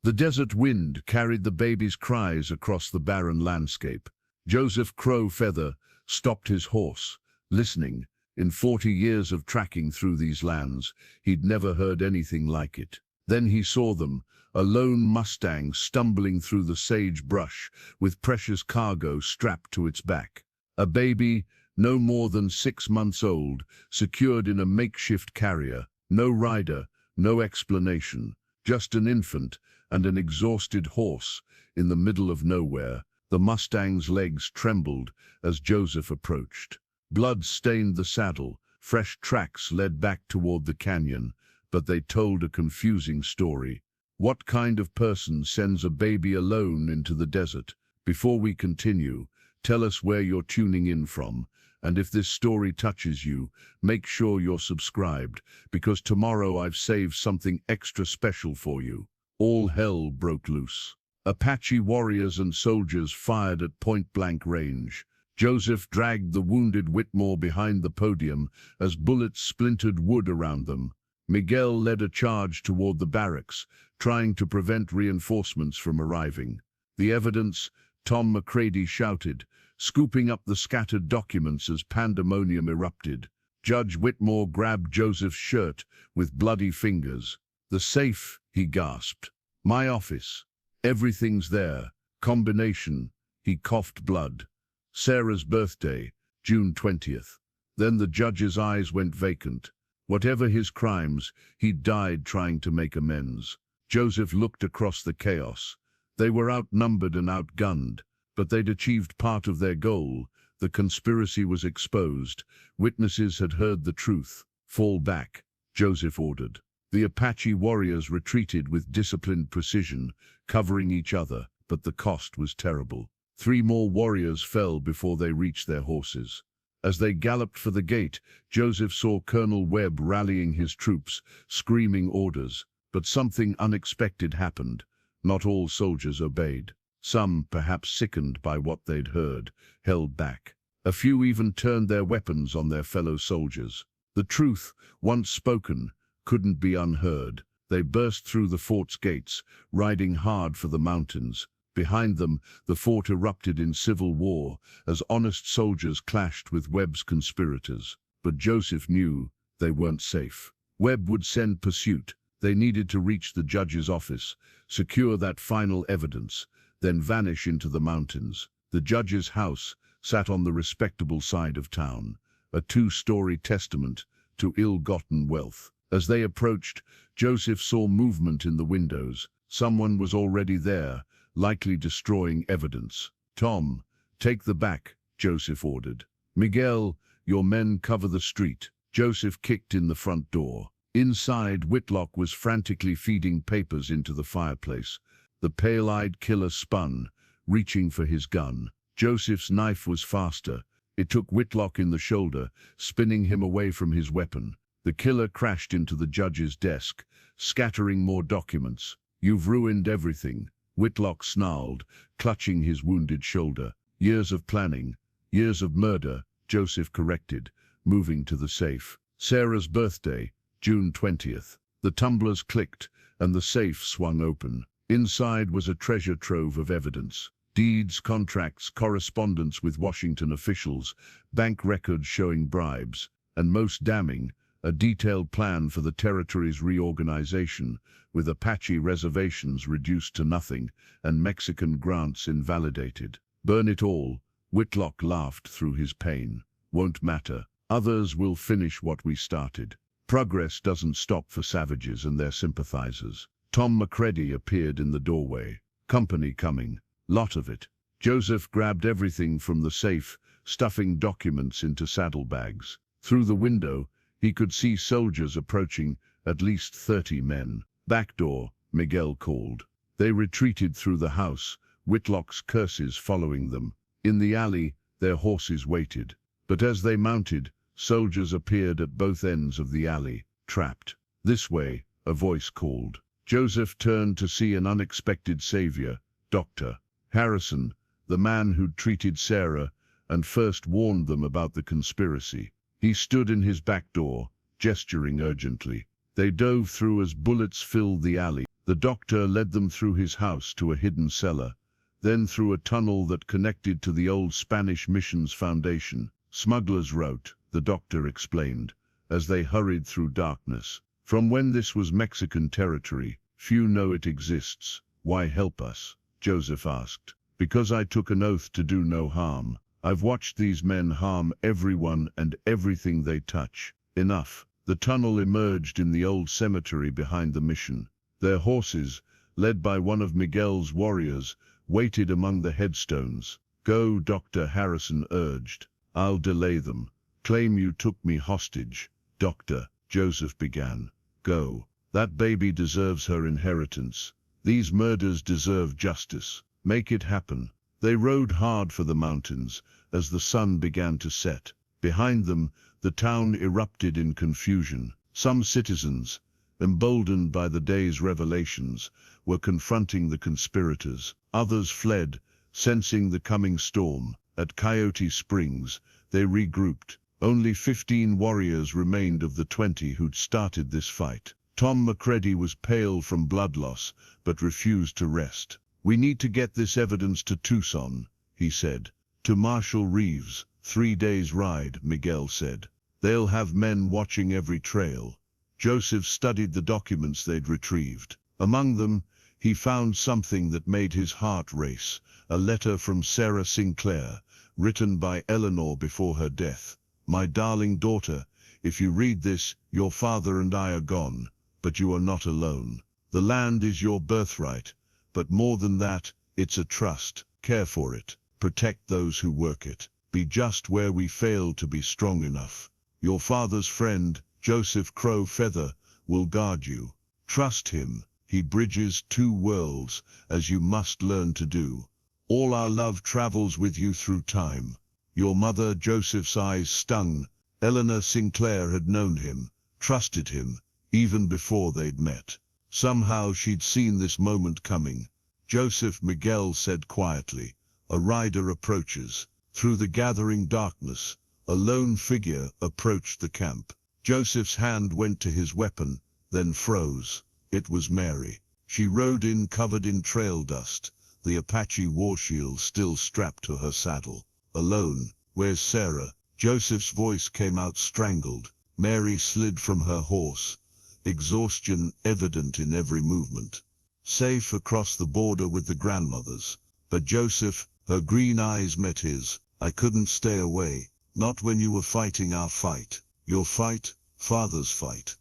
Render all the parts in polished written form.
The desert wind carried the baby's cries across the barren landscape. Joseph Crow Feather stopped his horse, listening. In 40 years of tracking through these lands, he'd never heard anything like it. Then he saw them, a lone mustang stumbling through the sage brush with precious cargo strapped to its back. A baby, no more than 6 months old, secured in a makeshift carrier. No rider, no explanation, just an infant and an exhausted horse in the middle of nowhere. The mustang's legs trembled as Joseph approached. Blood stained the saddle, fresh tracks led back toward the canyon, but they told a confusing story. What kind of person sends a baby alone into the desert? Before we continue, tell us where you're tuning in from, and if this story touches you, make sure you're subscribed, because tomorrow I've saved something extra special for you. All hell broke loose. Apache warriors and soldiers fired at point-blank range. Joseph dragged the wounded Whitmore behind the podium as bullets splintered wood around them. Miguel led a charge toward the barracks, trying to prevent reinforcements from arriving. The evidence, Tom McCready shouted, scooping up the scattered documents as pandemonium erupted. Judge Whitmore grabbed Joseph's shirt with bloody fingers. "The safe," he gasped. "My office. Everything's there. Combination." He coughed blood. "Sarah's birthday, June 20th. Then the judge's eyes went vacant. Whatever his crimes, he'd died trying to make amends. Joseph looked across the chaos. They were outnumbered and outgunned, but they'd achieved part of their goal. The conspiracy was exposed. Witnesses had heard the truth. "Fall back," Joseph ordered. The Apache warriors retreated with disciplined precision, covering each other, but the cost was terrible. 3 more warriors fell before they reached their horses. As they galloped for the gate, Joseph saw Colonel Webb rallying his troops, screaming orders. But something unexpected happened. Not all soldiers obeyed. Some, perhaps sickened by what they'd heard, held back. A few even turned their weapons on their fellow soldiers. The truth, once spoken, couldn't be unheard. They burst through the fort's gates, riding hard for the mountains. Behind them, the fort erupted in civil war as honest soldiers clashed with Webb's conspirators. But Joseph knew they weren't safe. Webb would send pursuit. They needed to reach the judge's office, secure that final evidence, then vanish into the mountains. The judge's house sat on the respectable side of town, a 2-story testament to ill-gotten wealth. As they approached, Joseph saw movement in the windows. Someone was already there, likely destroying evidence. "Tom, take the back," Joseph ordered. "Miguel, your men cover the street." Joseph kicked in the front door. Inside, Whitlock was frantically feeding papers into the fireplace. The pale-eyed killer spun, reaching for his gun. Joseph's knife was faster. It took Whitlock in the shoulder, spinning him away from his weapon. The killer crashed into the judge's desk, scattering more documents. "You've ruined everything," Whitlock snarled, clutching his wounded shoulder. "Years of planning, years of murder," Joseph corrected, moving to the safe. "Sarah's birthday, June 20th. The tumblers clicked, and the safe swung open. Inside was a treasure trove of evidence. Deeds, contracts, correspondence with Washington officials, bank records showing bribes, and most damning, a detailed plan for the territory's reorganization, with Apache reservations reduced to nothing and Mexican grants invalidated. "Burn it all," Whitlock laughed through his pain. "Won't matter. Others will finish what we started. Progress doesn't stop for savages and their sympathizers." Tom McCready appeared in the doorway. "Company coming. Lot of it." Joseph grabbed everything from the safe, stuffing documents into saddlebags. Through the window, he could see soldiers approaching, at least 30 men. "Back door," Miguel called. They retreated through the house, Whitlock's curses following them. In the alley, their horses waited. But as they mounted, soldiers appeared at both ends of the alley, trapped. "This way," a voice called. Joseph turned to see an unexpected savior, Dr. Harrison, the man who'd treated Sarah and first warned them about the conspiracy. He stood in his back door, gesturing urgently. They dove through as bullets filled the alley. The doctor led them through his house to a hidden cellar, then through a tunnel that connected to the old Spanish mission's foundation. Smuggler's route, the doctor explained, as they hurried through darkness. From when this was Mexican territory, few know it exists. Why help us? Joseph asked. Because I took an oath to do no harm. I've watched these men harm everyone and everything they touch. Enough. The tunnel emerged in the old cemetery behind the mission. Their horses, led by one of Miguel's warriors, waited among the headstones. Go, Dr. Harrison urged. I'll delay them. Claim you took me hostage. Doctor, Joseph began. Go. That baby deserves her inheritance. These murders deserve justice. Make it happen. They rode hard for the mountains as the sun began to set. Behind them, the town erupted in confusion. Some citizens, emboldened by the day's revelations, were confronting the conspirators. Others fled, sensing the coming storm. At Coyote Springs, they regrouped. Only 15 warriors remained of the 20 who'd started this fight. Tom McCready was pale from blood loss, but refused to rest. We need to get this evidence to Tucson, he said. To Marshal Reeves. 3 days' ride, Miguel said. They'll have men watching every trail. Joseph studied the documents they'd retrieved. Among them, he found something that made his heart race. A letter from Sarah Sinclair, written by Eleanor before her death. My darling daughter, if you read this, your father and I are gone, but you are not alone. The land is your birthright, but more than that, it's a trust. Care for it. Protect those who work it. Be just where we fail to be strong enough. Your father's friend, Joseph Crow Feather, will guard you. Trust him. He bridges 2 worlds, as you must learn to do. All our love travels with you through time. Your mother, Joseph's eyes stung. Eleanor Sinclair had known him, trusted him, even before they'd met. Somehow she'd seen this moment coming. Joseph, Miguel said quietly. A rider approaches. Through the gathering darkness, a lone figure approached the camp. Joseph's hand went to his weapon, then froze. It was Mary. She rode in covered in trail dust, the Apache war shield still strapped to her saddle. Alone. Where's Sarah? Joseph's voice came out strangled. Mary slid from her horse, exhaustion evident in every movement. Safe across the border with the grandmothers. But Joseph, her green eyes met his. I couldn't stay away. Not when you were fighting our fight. Your fight, father's fight.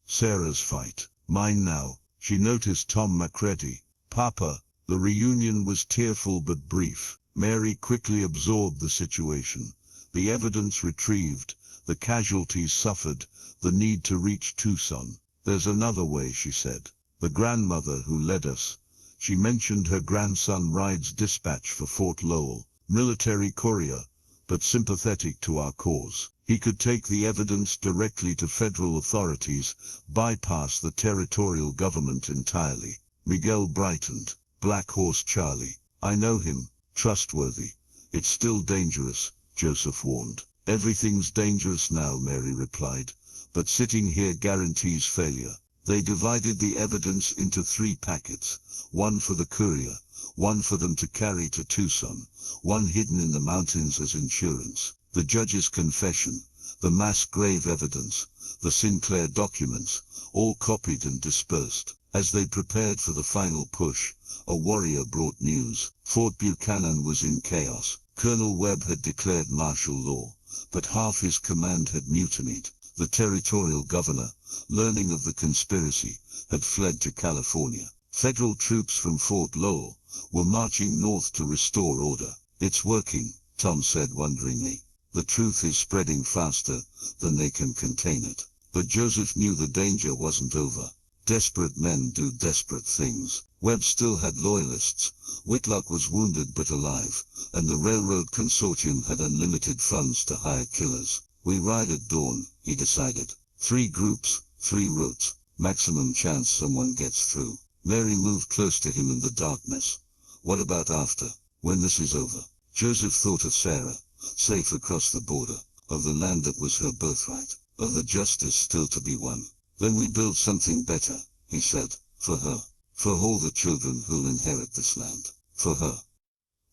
Sarah's fight. Mine now. She noticed Tom McCready. Papa. The reunion was tearful but brief. Mary quickly absorbed the situation. The evidence retrieved, the casualties suffered, the need to reach Tucson. There's another way, she said. The grandmother who led us. She mentioned her grandson rides dispatch for Fort Lowell, military courier, but sympathetic to our cause. He could take the evidence directly to federal authorities, bypass the territorial government entirely. Miguel brightened. Black Horse Charlie. I know him. Trustworthy. It's still dangerous, Joseph warned. Everything's dangerous now, Mary replied, but sitting here guarantees failure. They divided the evidence into 3 packets, one for the courier, one for them to carry to Tucson, one hidden in the mountains as insurance. The judge's confession, the mass grave evidence, the Sinclair documents, all copied and dispersed. As they prepared for the final push, a warrior brought news. Fort Buchanan was in chaos. Colonel Webb had declared martial law, but half his command had mutinied. The territorial governor, learning of the conspiracy, had fled to California. Federal troops from Fort Lowell were marching north to restore order. It's working, Tom said wonderingly. The truth is spreading faster than they can contain it. But Joseph knew the danger wasn't over. Desperate men do desperate things. Webb still had loyalists. Whitlock was wounded but alive, and the railroad consortium had unlimited funds to hire killers. We ride at dawn, he decided. 3 groups, 3 routes. Maximum chance someone gets through. Mary moved close to him in the darkness. What about after, when this is over? Joseph thought of Sarah, safe across the border, of the land that was her birthright, of the justice still to be won. Then we build something better, he said, for her, for all the children who'll inherit this land, for her,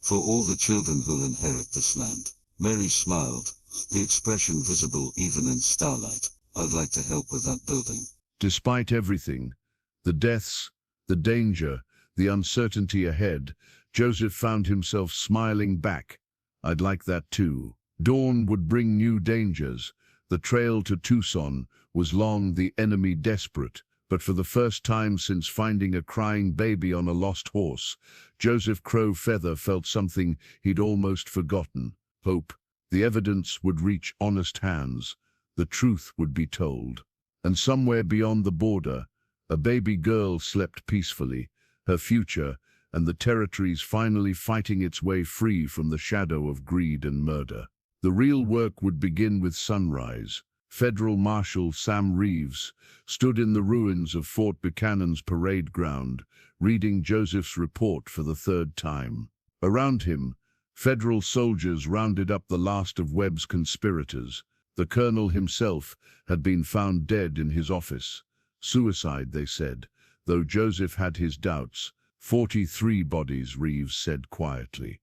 for all the children who'll inherit this land. Mary smiled, the expression visible even in starlight. I'd like to help with that building. Despite everything, the deaths, the danger, the uncertainty ahead, Joseph found himself smiling back. I'd like that too. Dawn would bring new dangers. The trail to Tucson was long, the enemy desperate, but for the first time since finding a crying baby on a lost horse, Joseph Crow Feather felt something he'd almost forgotten: hope. The evidence would reach honest hands. The truth would be told. And somewhere beyond the border, a baby girl slept peacefully, her future and the territories finally fighting its way free from the shadow of greed and murder. The real work would begin with sunrise. Federal Marshal Sam Reeves stood in the ruins of Fort Buchanan's parade ground, reading Joseph's report for the third time. Around him, federal soldiers rounded up the last of Webb's conspirators. The colonel himself had been found dead in his office. Suicide, they said, though Joseph had his doubts. 43 bodies, Reeves said quietly.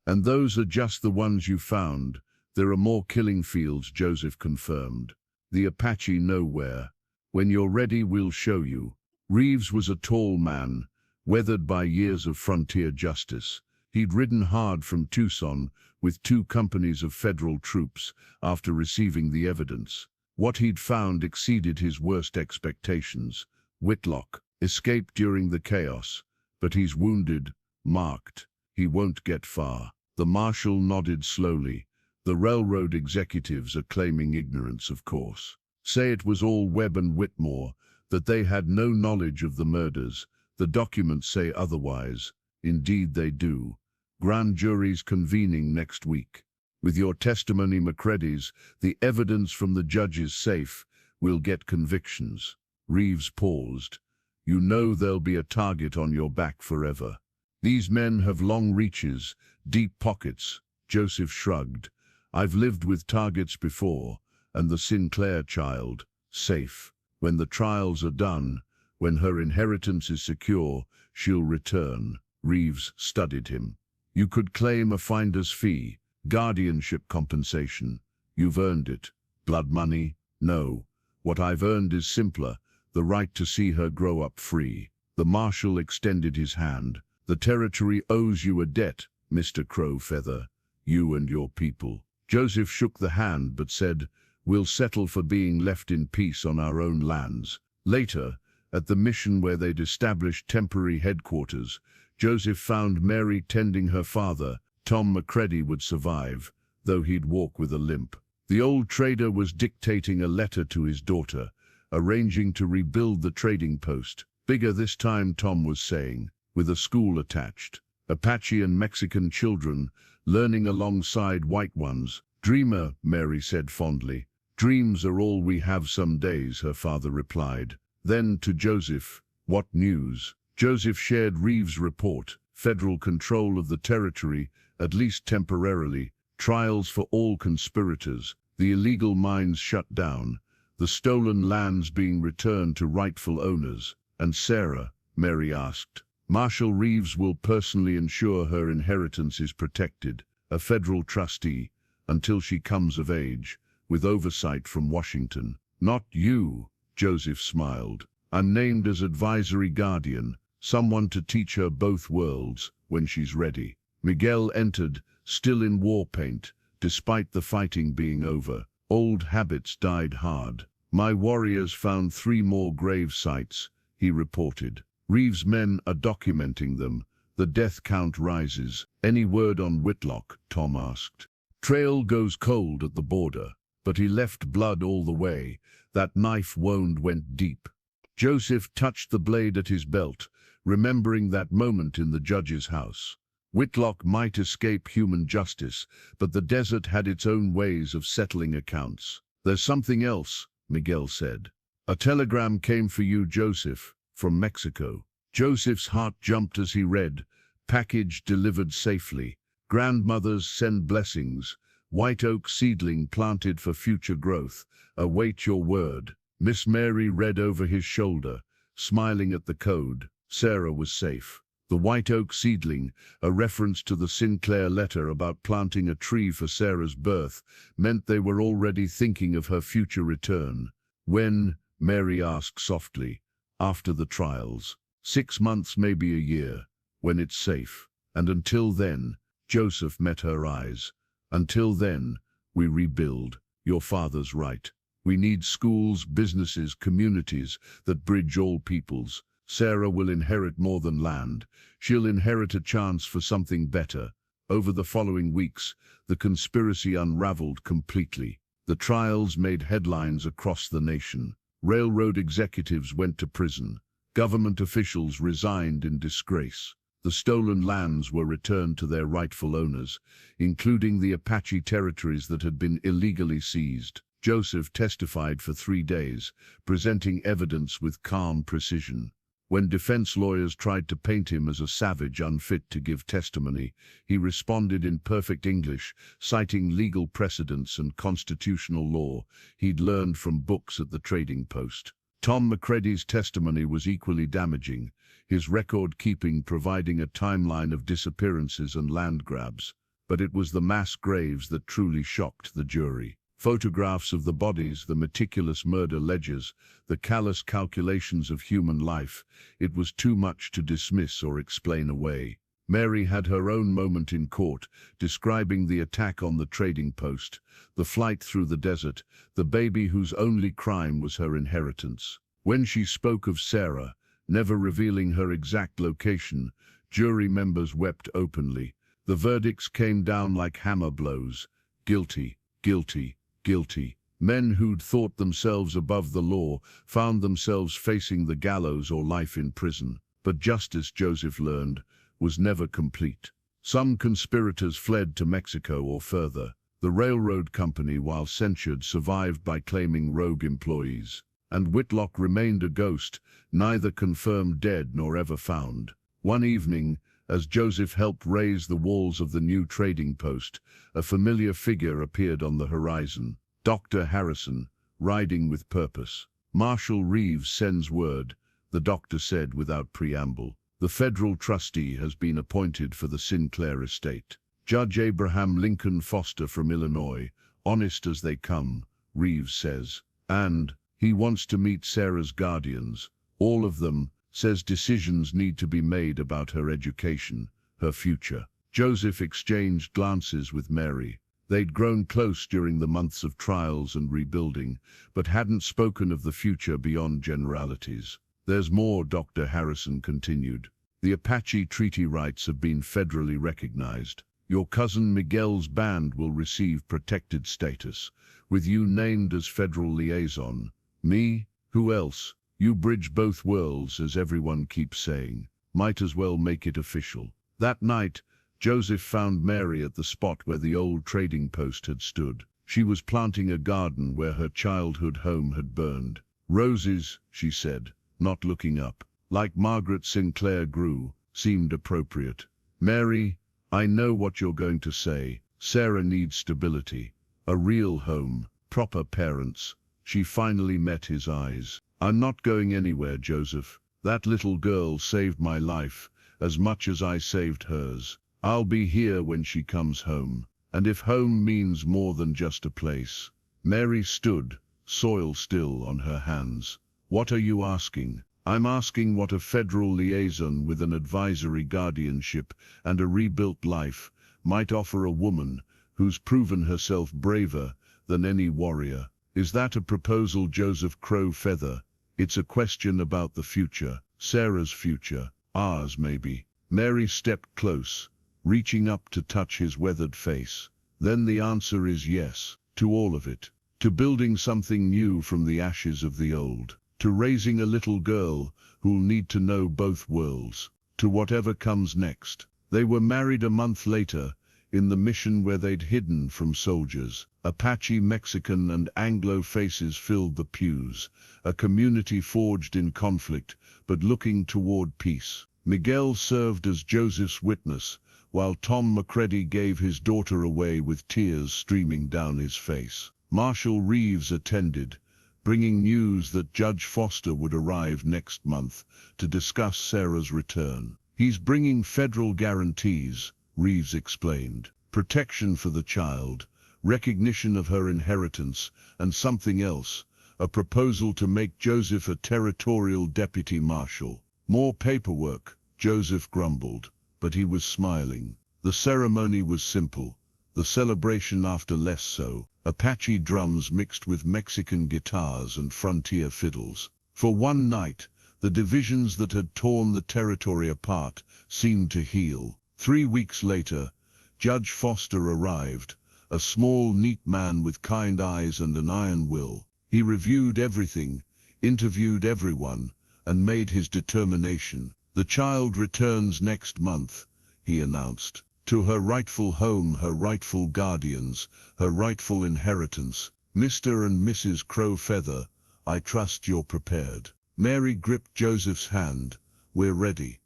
And those are just the ones you found. There are more killing fields, Joseph confirmed. The Apache nowhere. When you're ready, we'll show you. Reeves was a tall man, weathered by years of frontier justice. He'd ridden hard from Tucson with 2 companies of federal troops after receiving the evidence. What he'd found exceeded his worst expectations. Whitlock escaped during the chaos, but he's wounded, marked. He won't get far. The marshal nodded slowly. The railroad executives are claiming ignorance, of course. Say it was all Webb and Whitmore, that they had no knowledge of the murders. The documents say otherwise. Indeed they do. Grand juries convening next week. With your testimony, Macready's, the evidence from the judge's safe, we'll get convictions. Reeves paused. You know there'll be a target on your back forever. These men have long reaches, deep pockets. Joseph shrugged. I've lived with targets before, and the Sinclair child, safe. When the trials are done, when her inheritance is secure, she'll return. Reeves studied him. You could claim a finder's fee, guardianship compensation. You've earned it. Blood money? No. What I've earned is simpler, the right to see her grow up free. The marshal extended his hand. The territory owes you a debt, Mr. Crow Feather, you and your people. Joseph shook the hand but said, we'll settle for being left in peace on our own lands. Later, at the mission where they'd established temporary headquarters, Joseph found Mary tending her father. Tom Macready would survive, though he'd walk with a limp. The old trader was dictating a letter to his daughter, arranging to rebuild the trading post. Bigger this time, Tom was saying, with a school attached. Apache and Mexican children, learning alongside white ones. Dreamer, Mary said fondly. Dreams are all we have some days, her father replied. Then to Joseph, what news? Joseph shared Reeves' report. Federal control of the territory, at least temporarily. Trials for all conspirators. The illegal mines shut down. The stolen lands being returned to rightful owners. And Sarah, Mary asked. Marshal Reeves will personally ensure her inheritance is protected, a federal trustee, until she comes of age, with oversight from Washington. Not you, Joseph smiled. I'm named as advisory guardian, someone to teach her both worlds when she's ready. Miguel entered, still in war paint, despite the fighting being over. Old habits died hard. My warriors found 3 more grave sites, he reported. Reeves' men are documenting them. The death count rises. Any word on Whitlock? Tom asked. Trail goes cold at the border, but he left blood all the way. That knife wound went deep. Joseph touched the blade at his belt, remembering that moment in the judge's house. Whitlock might escape human justice, but the desert had its own ways of settling accounts. There's something else, Miguel said. A telegram came for you, Joseph, from Mexico. Joseph's heart jumped as he read, package delivered safely. Grandmothers send blessings. White oak seedling planted for future growth. Await your word. Miss Mary read over his shoulder, smiling at the code. Sarah was safe. The white oak seedling, a reference to the Sinclair letter about planting a tree for Sarah's birth, meant they were already thinking of her future return. When? Mary asked softly. After the trials. 6 months, maybe a year, when it's safe. And until then, Joseph met her eyes. Until then, we rebuild. Your father's right. We need schools, businesses, communities that bridge all peoples. Sarah will inherit more than land. She'll inherit a chance for something better. Over the following weeks, the conspiracy unraveled completely. The trials made headlines across the nation. Railroad executives went to prison. Government officials resigned in disgrace. The stolen lands were returned to their rightful owners, including the Apache territories that had been illegally seized. Joseph testified for 3 days, presenting evidence with calm precision. When defense lawyers tried to paint him as a savage unfit to give testimony, he responded in perfect English, citing legal precedents and constitutional law he'd learned from books at the trading post. Tom McCready's testimony was equally damaging, his record-keeping providing a timeline of disappearances and land grabs. But it was the mass graves that truly shocked the jury. Photographs of the bodies, the meticulous murder ledgers, the callous calculations of human life, it was too much to dismiss or explain away. Mary had her own moment in court, describing the attack on the trading post, the flight through the desert, the baby whose only crime was her inheritance. When she spoke of Sarah, never revealing her exact location, jury members wept openly. The verdicts came down like hammer blows. Guilty, guilty, guilty. Men who'd thought themselves above the law found themselves facing the gallows or life in prison. But justice, Joseph learned, was never complete. Some conspirators fled to Mexico or further. The railroad company, while censured, survived by claiming rogue employees. And Whitlock remained a ghost, neither confirmed dead nor ever found. One evening, as Joseph helped raise the walls of the new trading post, a familiar figure appeared on the horizon. Dr. Harrison, riding with purpose. Marshal Reeves sends word, the doctor said without preamble. The federal trustee has been appointed for the Sinclair estate. Judge Abraham Lincoln Foster from Illinois, honest as they come, Reeves says. And he wants to meet Sarah's guardians. All of them, says decisions need to be made about her education, her future. Joseph exchanged glances with Mary. They'd grown close during the months of trials and rebuilding, but hadn't spoken of the future beyond generalities. There's more, Dr. Harrison continued. The Apache treaty rights have been federally recognized. Your cousin Miguel's band will receive protected status, with you named as federal liaison. Me? Who else? You bridge both worlds, as everyone keeps saying. Might as well make it official. That night, Joseph found Mary at the spot where the old trading post had stood. She was planting a garden where her childhood home had burned. Roses, she said, not looking up, like Margaret Sinclair grew, seemed appropriate. Mary, I know what you're going to say. Sarah needs stability, a real home, proper parents. She finally met his eyes. I'm not going anywhere, Joseph. That little girl saved my life, as much as I saved hers. I'll be here when she comes home. And if home means more than just a place. Mary stood, soil still on her hands. What are you asking? I'm asking what a federal liaison with an advisory guardianship and a rebuilt life might offer a woman who's proven herself braver than any warrior. Is that a proposal, Joseph Crow Feather? It's a question about the future, Sarah's future, ours maybe. Mary stepped close, reaching up to touch his weathered face. Then the answer is yes, to all of it. To building something new from the ashes of the old. To raising a little girl who'll need to know both worlds. To whatever comes next. They were married a month later, in the mission where they'd hidden from soldiers. Apache, Mexican and Anglo faces filled the pews, a community forged in conflict, but looking toward peace. Miguel served as Joseph's witness, while Tom McCready gave his daughter away with tears streaming down his face. Marshal Reeves attended, bringing news that Judge Foster would arrive next month to discuss Sarah's return. He's bringing federal guarantees, Reeves explained. Protection for the child, recognition of her inheritance, and something else, a proposal to make Joseph a territorial deputy marshal. More paperwork, Joseph grumbled, but he was smiling. The ceremony was simple, the celebration after less so. Apache drums mixed with Mexican guitars and frontier fiddles. For one night, the divisions that had torn the territory apart seemed to heal. 3 weeks later, Judge Foster arrived, a small, neat man with kind eyes and an iron will. He reviewed everything, interviewed everyone, and made his determination. The child returns next month, he announced. To her rightful home, her rightful guardians, her rightful inheritance. Mr. and Mrs. Crowfeather, I trust you're prepared. Mary gripped Joseph's hand. We're ready.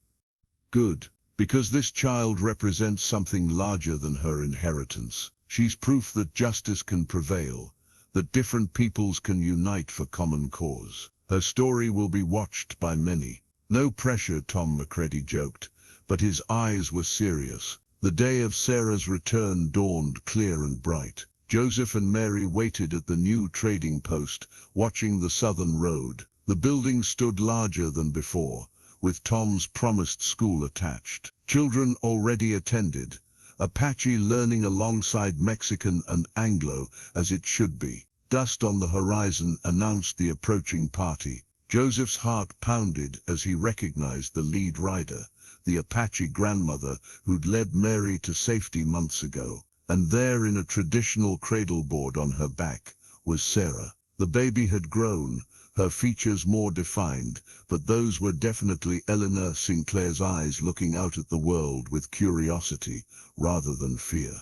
Good, because this child represents something larger than her inheritance. She's proof that justice can prevail, that different peoples can unite for common cause. Her story will be watched by many. No pressure, Tom McCready joked, but his eyes were serious. The day of Sarah's return dawned clear and bright. Joseph and Mary waited at the new trading post, watching the southern road. The building stood larger than before, with Tom's promised school attached. Children already attended, Apache learning alongside Mexican and Anglo as it should be. Dust on the horizon announced the approaching party. Joseph's heart pounded as he recognized the lead rider, the Apache grandmother who'd led Mary to safety months ago. And there, in a traditional cradle board on her back, was Sarah. The baby had grown, her features more defined, but those were definitely Eleanor Sinclair's eyes looking out at the world with curiosity rather than fear.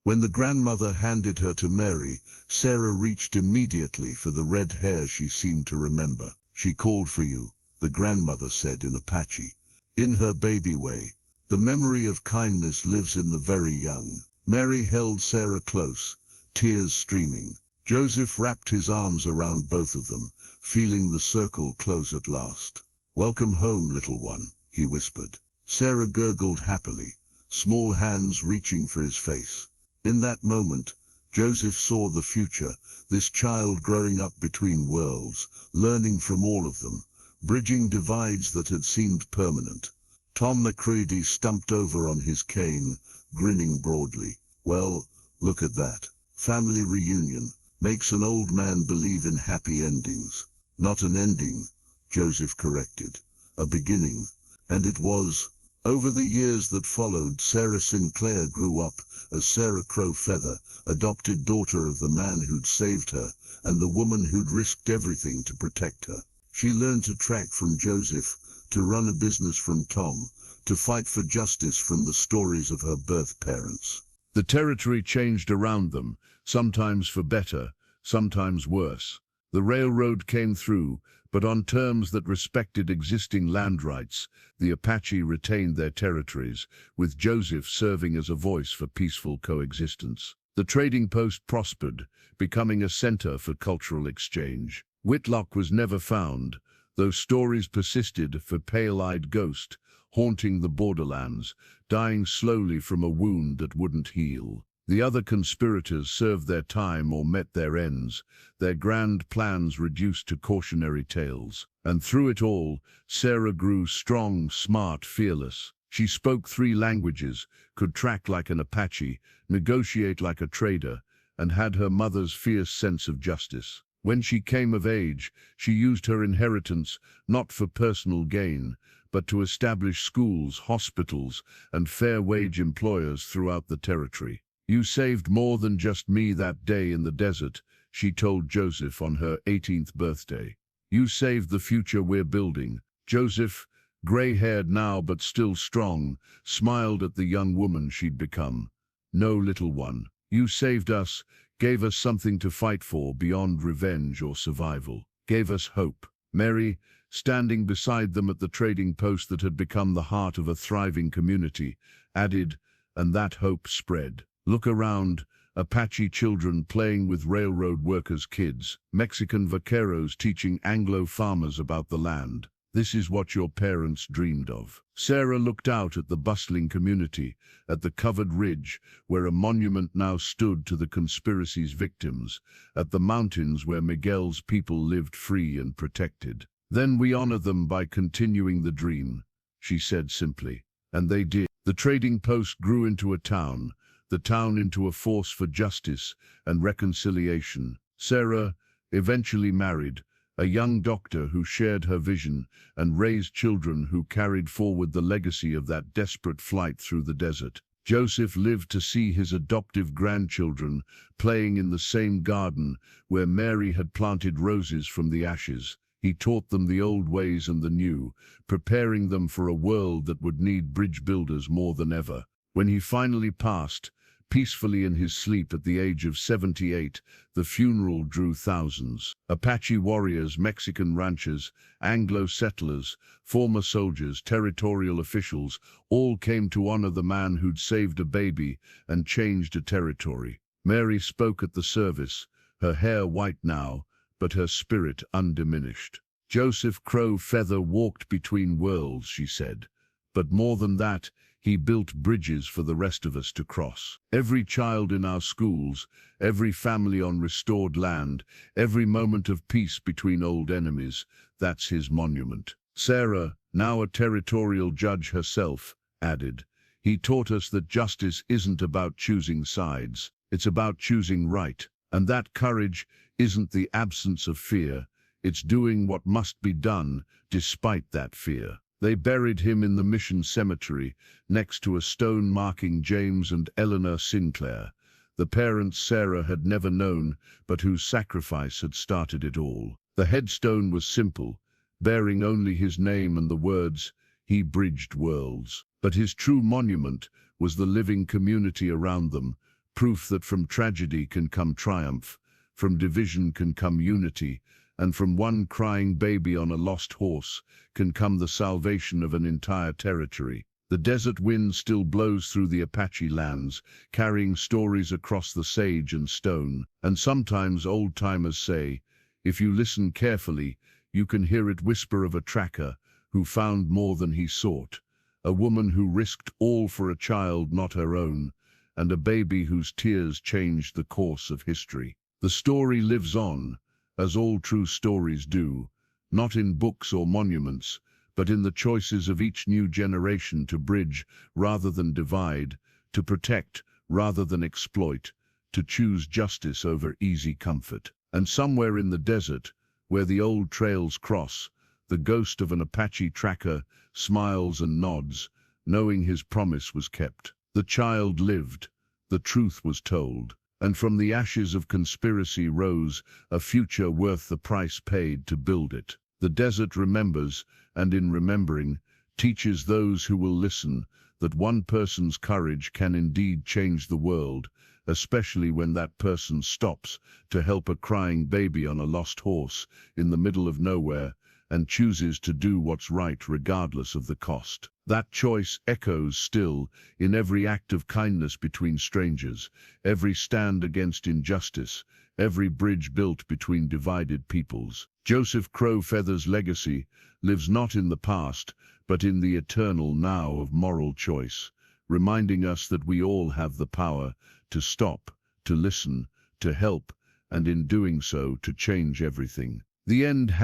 When the grandmother handed her to Mary, Sarah reached immediately for the red hair she seemed to remember. She called for you, the grandmother said in Apache. In her baby way, the memory of kindness lives in the very young. Mary held Sarah close, tears streaming. Joseph wrapped his arms around both of them, feeling the circle close at last. Welcome home, little one, he whispered. Sarah gurgled happily, small hands reaching for his face. In that moment, Joseph saw the future, this child growing up between worlds, learning from all of them, bridging divides that had seemed permanent. Tom McCready stumped over on his cane, grinning broadly. Well, look at that. Family reunion makes an old man believe in happy endings. Not an ending, Joseph corrected. A beginning. And it was. Over the years that followed, Sarah Sinclair grew up as Sarah Crowfeather, adopted daughter of the man who'd saved her and the woman who'd risked everything to protect her. She learned to track from Joseph, to run a business from Tom, to fight for justice from the stories of her birth parents. The territory changed around them, sometimes for better, sometimes worse. The railroad came through, but on terms that respected existing land rights. The Apache retained their territories, with Joseph serving as a voice for peaceful coexistence. The trading post prospered, becoming a center for cultural exchange. Whitlock was never found, though stories persisted for pale-eyed ghost, haunting the borderlands, dying slowly from a wound that wouldn't heal. The other conspirators served their time or met their ends, their grand plans reduced to cautionary tales. And through it all, Sarah grew strong, smart, fearless. She spoke 3 languages, could track like an Apache, negotiate like a trader, and had her mother's fierce sense of justice. When she came of age, she used her inheritance not for personal gain, but to establish schools, hospitals, and fair-wage employers throughout the territory. You saved more than just me that day in the desert, she told Joseph on her 18th birthday. You saved the future we're building. Joseph, gray-haired now but still strong, smiled at the young woman she'd become. No, little one, you saved us, gave us something to fight for beyond revenge or survival, gave us hope. Mary, standing beside them at the trading post that had become the heart of a thriving community, added, and that hope spread. Look around, Apache children playing with railroad workers' kids, Mexican vaqueros teaching Anglo farmers about the land. This is what your parents dreamed of. Sarah looked out at the bustling community, at the covered ridge where a monument now stood to the conspiracy's victims, at the mountains where Miguel's people lived free and protected. Then we honor them by continuing the dream, she said simply. And they did. The trading post grew into a town, the town into a force for justice and reconciliation. Sarah eventually married a young doctor who shared her vision and raised children who carried forward the legacy of that desperate flight through the desert. Joseph lived to see his adoptive grandchildren playing in the same garden where Mary had planted roses from the ashes. He taught them the old ways and the new, preparing them for a world that would need bridge builders more than ever. When he finally passed, peacefully in his sleep at the age of 78, the funeral drew thousands. Apache warriors, Mexican ranchers, Anglo settlers, former soldiers, territorial officials, all came to honor the man who'd saved a baby and changed a territory. Mary spoke at the service, her hair white now, but her spirit undiminished. Joseph Crow Feather walked between worlds, she said. But more than that, he built bridges for the rest of us to cross. Every child in our schools, every family on restored land, every moment of peace between old enemies, that's his monument. Sarah, now a territorial judge herself, added, he taught us that justice isn't about choosing sides, it's about choosing right. And that courage isn't the absence of fear, it's doing what must be done despite that fear. They buried him in the Mission Cemetery, next to a stone marking James and Eleanor Sinclair, the parents Sarah had never known, but whose sacrifice had started it all. The headstone was simple, bearing only his name and the words, "He bridged worlds." But his true monument was the living community around them, proof that from tragedy can come triumph, from division can come unity, and from one crying baby on a lost horse can come the salvation of an entire territory. The desert wind still blows through the Apache lands, carrying stories across the sage and stone. And sometimes old-timers say, if you listen carefully, you can hear it whisper of a tracker who found more than he sought, a woman who risked all for a child not her own, and a baby whose tears changed the course of history. The story lives on, as all true stories do, not in books or monuments, but in the choices of each new generation to bridge rather than divide, to protect rather than exploit, to choose justice over easy comfort. And somewhere in the desert, where the old trails cross, the ghost of an Apache tracker smiles and nods, knowing his promise was kept. The child lived, the truth was told, and from the ashes of conspiracy rose a future worth the price paid to build it. The desert remembers, and in remembering, teaches those who will listen that one person's courage can indeed change the world, especially when that person stops to help a crying baby on a lost horse in the middle of nowhere and chooses to do what's right regardless of the cost. That choice echoes still in every act of kindness between strangers, every stand against injustice, every bridge built between divided peoples. Joseph Crow Feather's legacy lives not in the past, but in the eternal now of moral choice, reminding us that we all have the power to stop, to listen, to help, and in doing so to change everything. The end.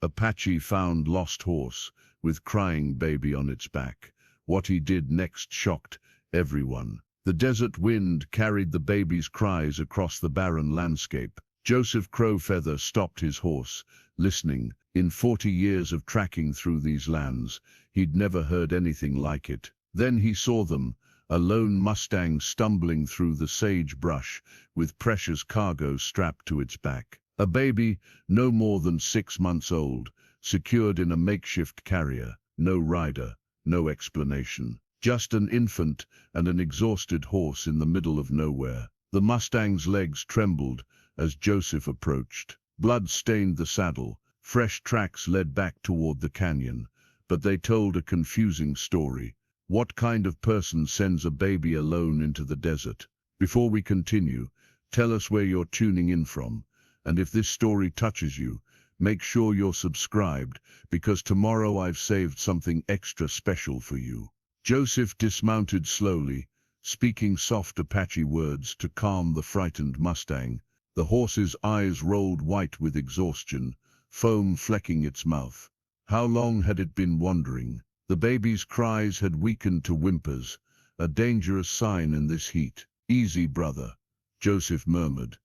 Apache found lost horse with crying baby on its back. What he did next shocked everyone. The desert wind carried the baby's cries across the barren landscape. Joseph Crow Feather stopped his horse, listening. In 40 years of tracking through these lands, he'd never heard anything like it. Then he saw them, a lone mustang stumbling through the sagebrush with precious cargo strapped to its back. A baby, no more than 6 months old, secured in a makeshift carrier. No rider, no explanation. Just an infant and an exhausted horse in the middle of nowhere. The mustang's legs trembled as Joseph approached. Blood stained the saddle. Fresh tracks led back toward the canyon, but they told a confusing story. What kind of person sends a baby alone into the desert? Before we continue, tell us where you're tuning in from, and if this story touches you, make sure you're subscribed, because tomorrow I've saved something extra special for you. Joseph dismounted slowly, speaking soft Apache words to calm the frightened mustang. The horse's eyes rolled white with exhaustion, foam flecking its mouth. How long had it been wandering? The baby's cries had weakened to whimpers, a dangerous sign in this heat. "Easy, brother," Joseph murmured,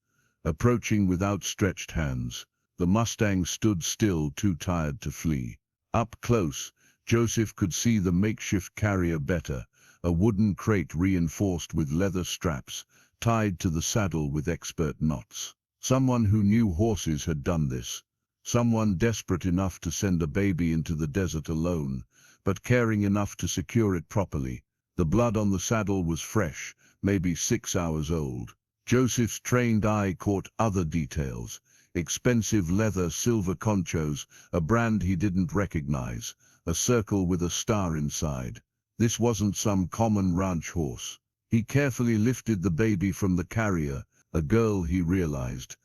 approaching with outstretched hands. The mustang stood still, too tired to flee. Up close, Joseph could see the makeshift carrier better, a wooden crate reinforced with leather straps, tied to the saddle with expert knots. Someone who knew horses had done this. Someone desperate enough to send a baby into the desert alone, but caring enough to secure it properly. The blood on the saddle was fresh, maybe 6 hours old. Joseph's trained eye caught other details. Expensive leather silver conchos, a brand he didn't recognize, a circle with a star inside. This wasn't some common ranch horse. He carefully lifted the baby from the carrier, a girl he realized,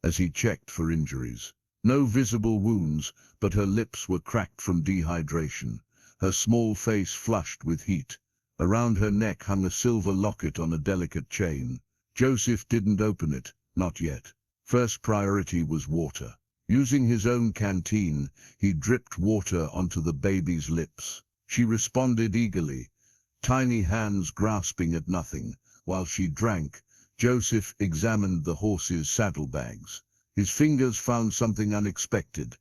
as he checked for injuries. No visible wounds, but her lips were cracked from dehydration, her small face flushed with heat. Around her neck hung a silver locket on a delicate chain. Joseph didn't open it, not yet. First priority was water. Using his own canteen, he dripped water onto the baby's lips. She responded eagerly, tiny hands grasping at nothing. While she drank, Joseph examined the horse's saddlebags. His fingers found something unexpected.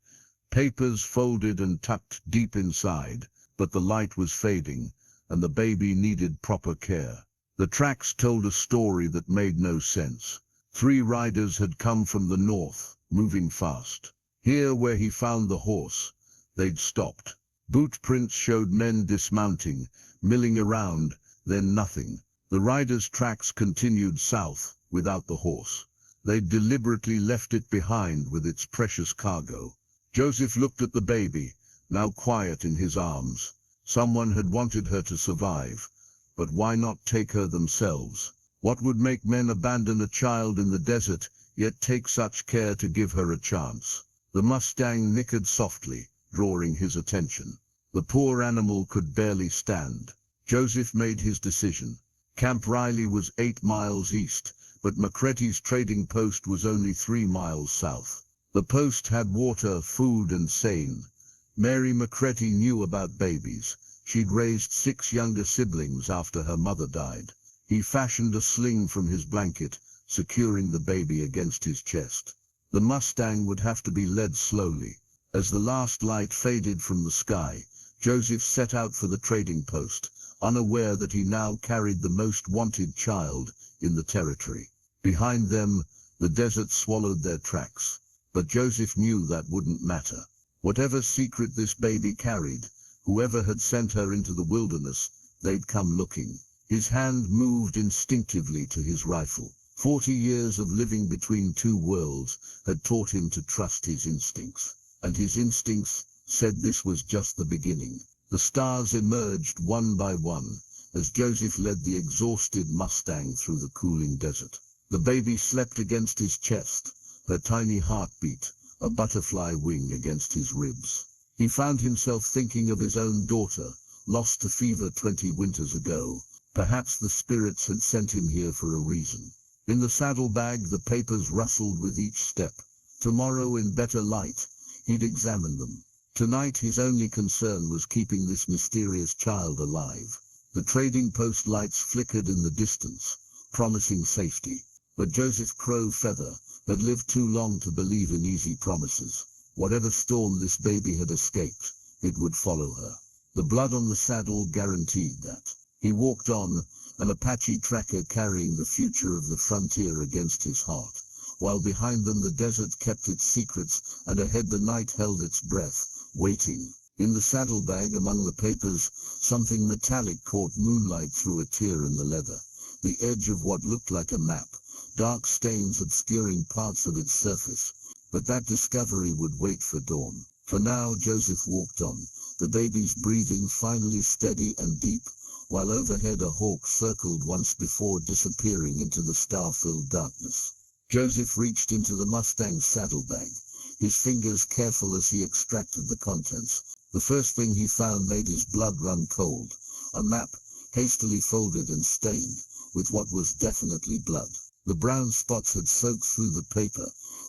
Papers folded and tucked deep inside, but the light was fading, and the baby needed proper care. The tracks told a story that made no sense. 3 riders had come from the north, moving fast. Here, where he found the horse, they'd stopped. Boot prints showed men dismounting, milling around, then nothing. The riders' tracks continued south, without the horse. They'd deliberately left it behind with its precious cargo. Joseph looked at the baby, now quiet in his arms. Someone had wanted her to survive, but why not take her themselves? What would make men abandon a child in the desert, yet take such care to give her a chance? The mustang nickered softly, drawing his attention. The poor animal could barely stand. Joseph made his decision. Camp Riley was 8 miles east, but McCready's trading post was only 3 miles south. The post had water, food, and seine. Mary McCready knew about babies. She'd raised 6 younger siblings after her mother died. He fashioned a sling from his blanket, securing the baby against his chest. The mustang would have to be led slowly. As the last light faded from the sky, Joseph set out for the trading post, unaware that he now carried the most wanted child in the territory. Behind them, the desert swallowed their tracks. But Joseph knew that wouldn't matter. Whatever secret this baby carried, whoever had sent her into the wilderness, they'd come looking. His hand moved instinctively to his rifle. 40 years of living between 2 worlds had taught him to trust his instincts. And his instincts said this was just the beginning. The stars emerged one by one as Joseph led the exhausted mustang through the cooling desert. The baby slept against his chest, her tiny heartbeat, a butterfly wing against his ribs. He found himself thinking of his own daughter, lost to fever 20 winters ago. Perhaps the spirits had sent him here for a reason. In the saddlebag, the papers rustled with each step. Tomorrow, in better light, he'd examine them. Tonight, his only concern was keeping this mysterious child alive. The trading post lights flickered in the distance, promising safety. But Joseph Crow Feather had lived too long to believe in easy promises. Whatever storm this baby had escaped, it would follow her. The blood on the saddle guaranteed that. He walked on, an Apache tracker carrying the future of the frontier against his heart, while behind them the desert kept its secrets, and ahead the night held its breath, waiting. In the saddlebag among the papers, something metallic caught moonlight through a tear in the leather, the edge of what looked like a map, dark stains obscuring parts of its surface. But that discovery would wait for dawn. For now, Joseph walked on, the baby's breathing finally steady and deep, while overhead a hawk circled once before disappearing into the star-filled darkness. Joseph reached into the Mustang's saddlebag, his fingers careful as he extracted the contents. The first thing he found made his blood run cold, a map, hastily folded and stained, with what was definitely blood. The brown spots had soaked through the paper,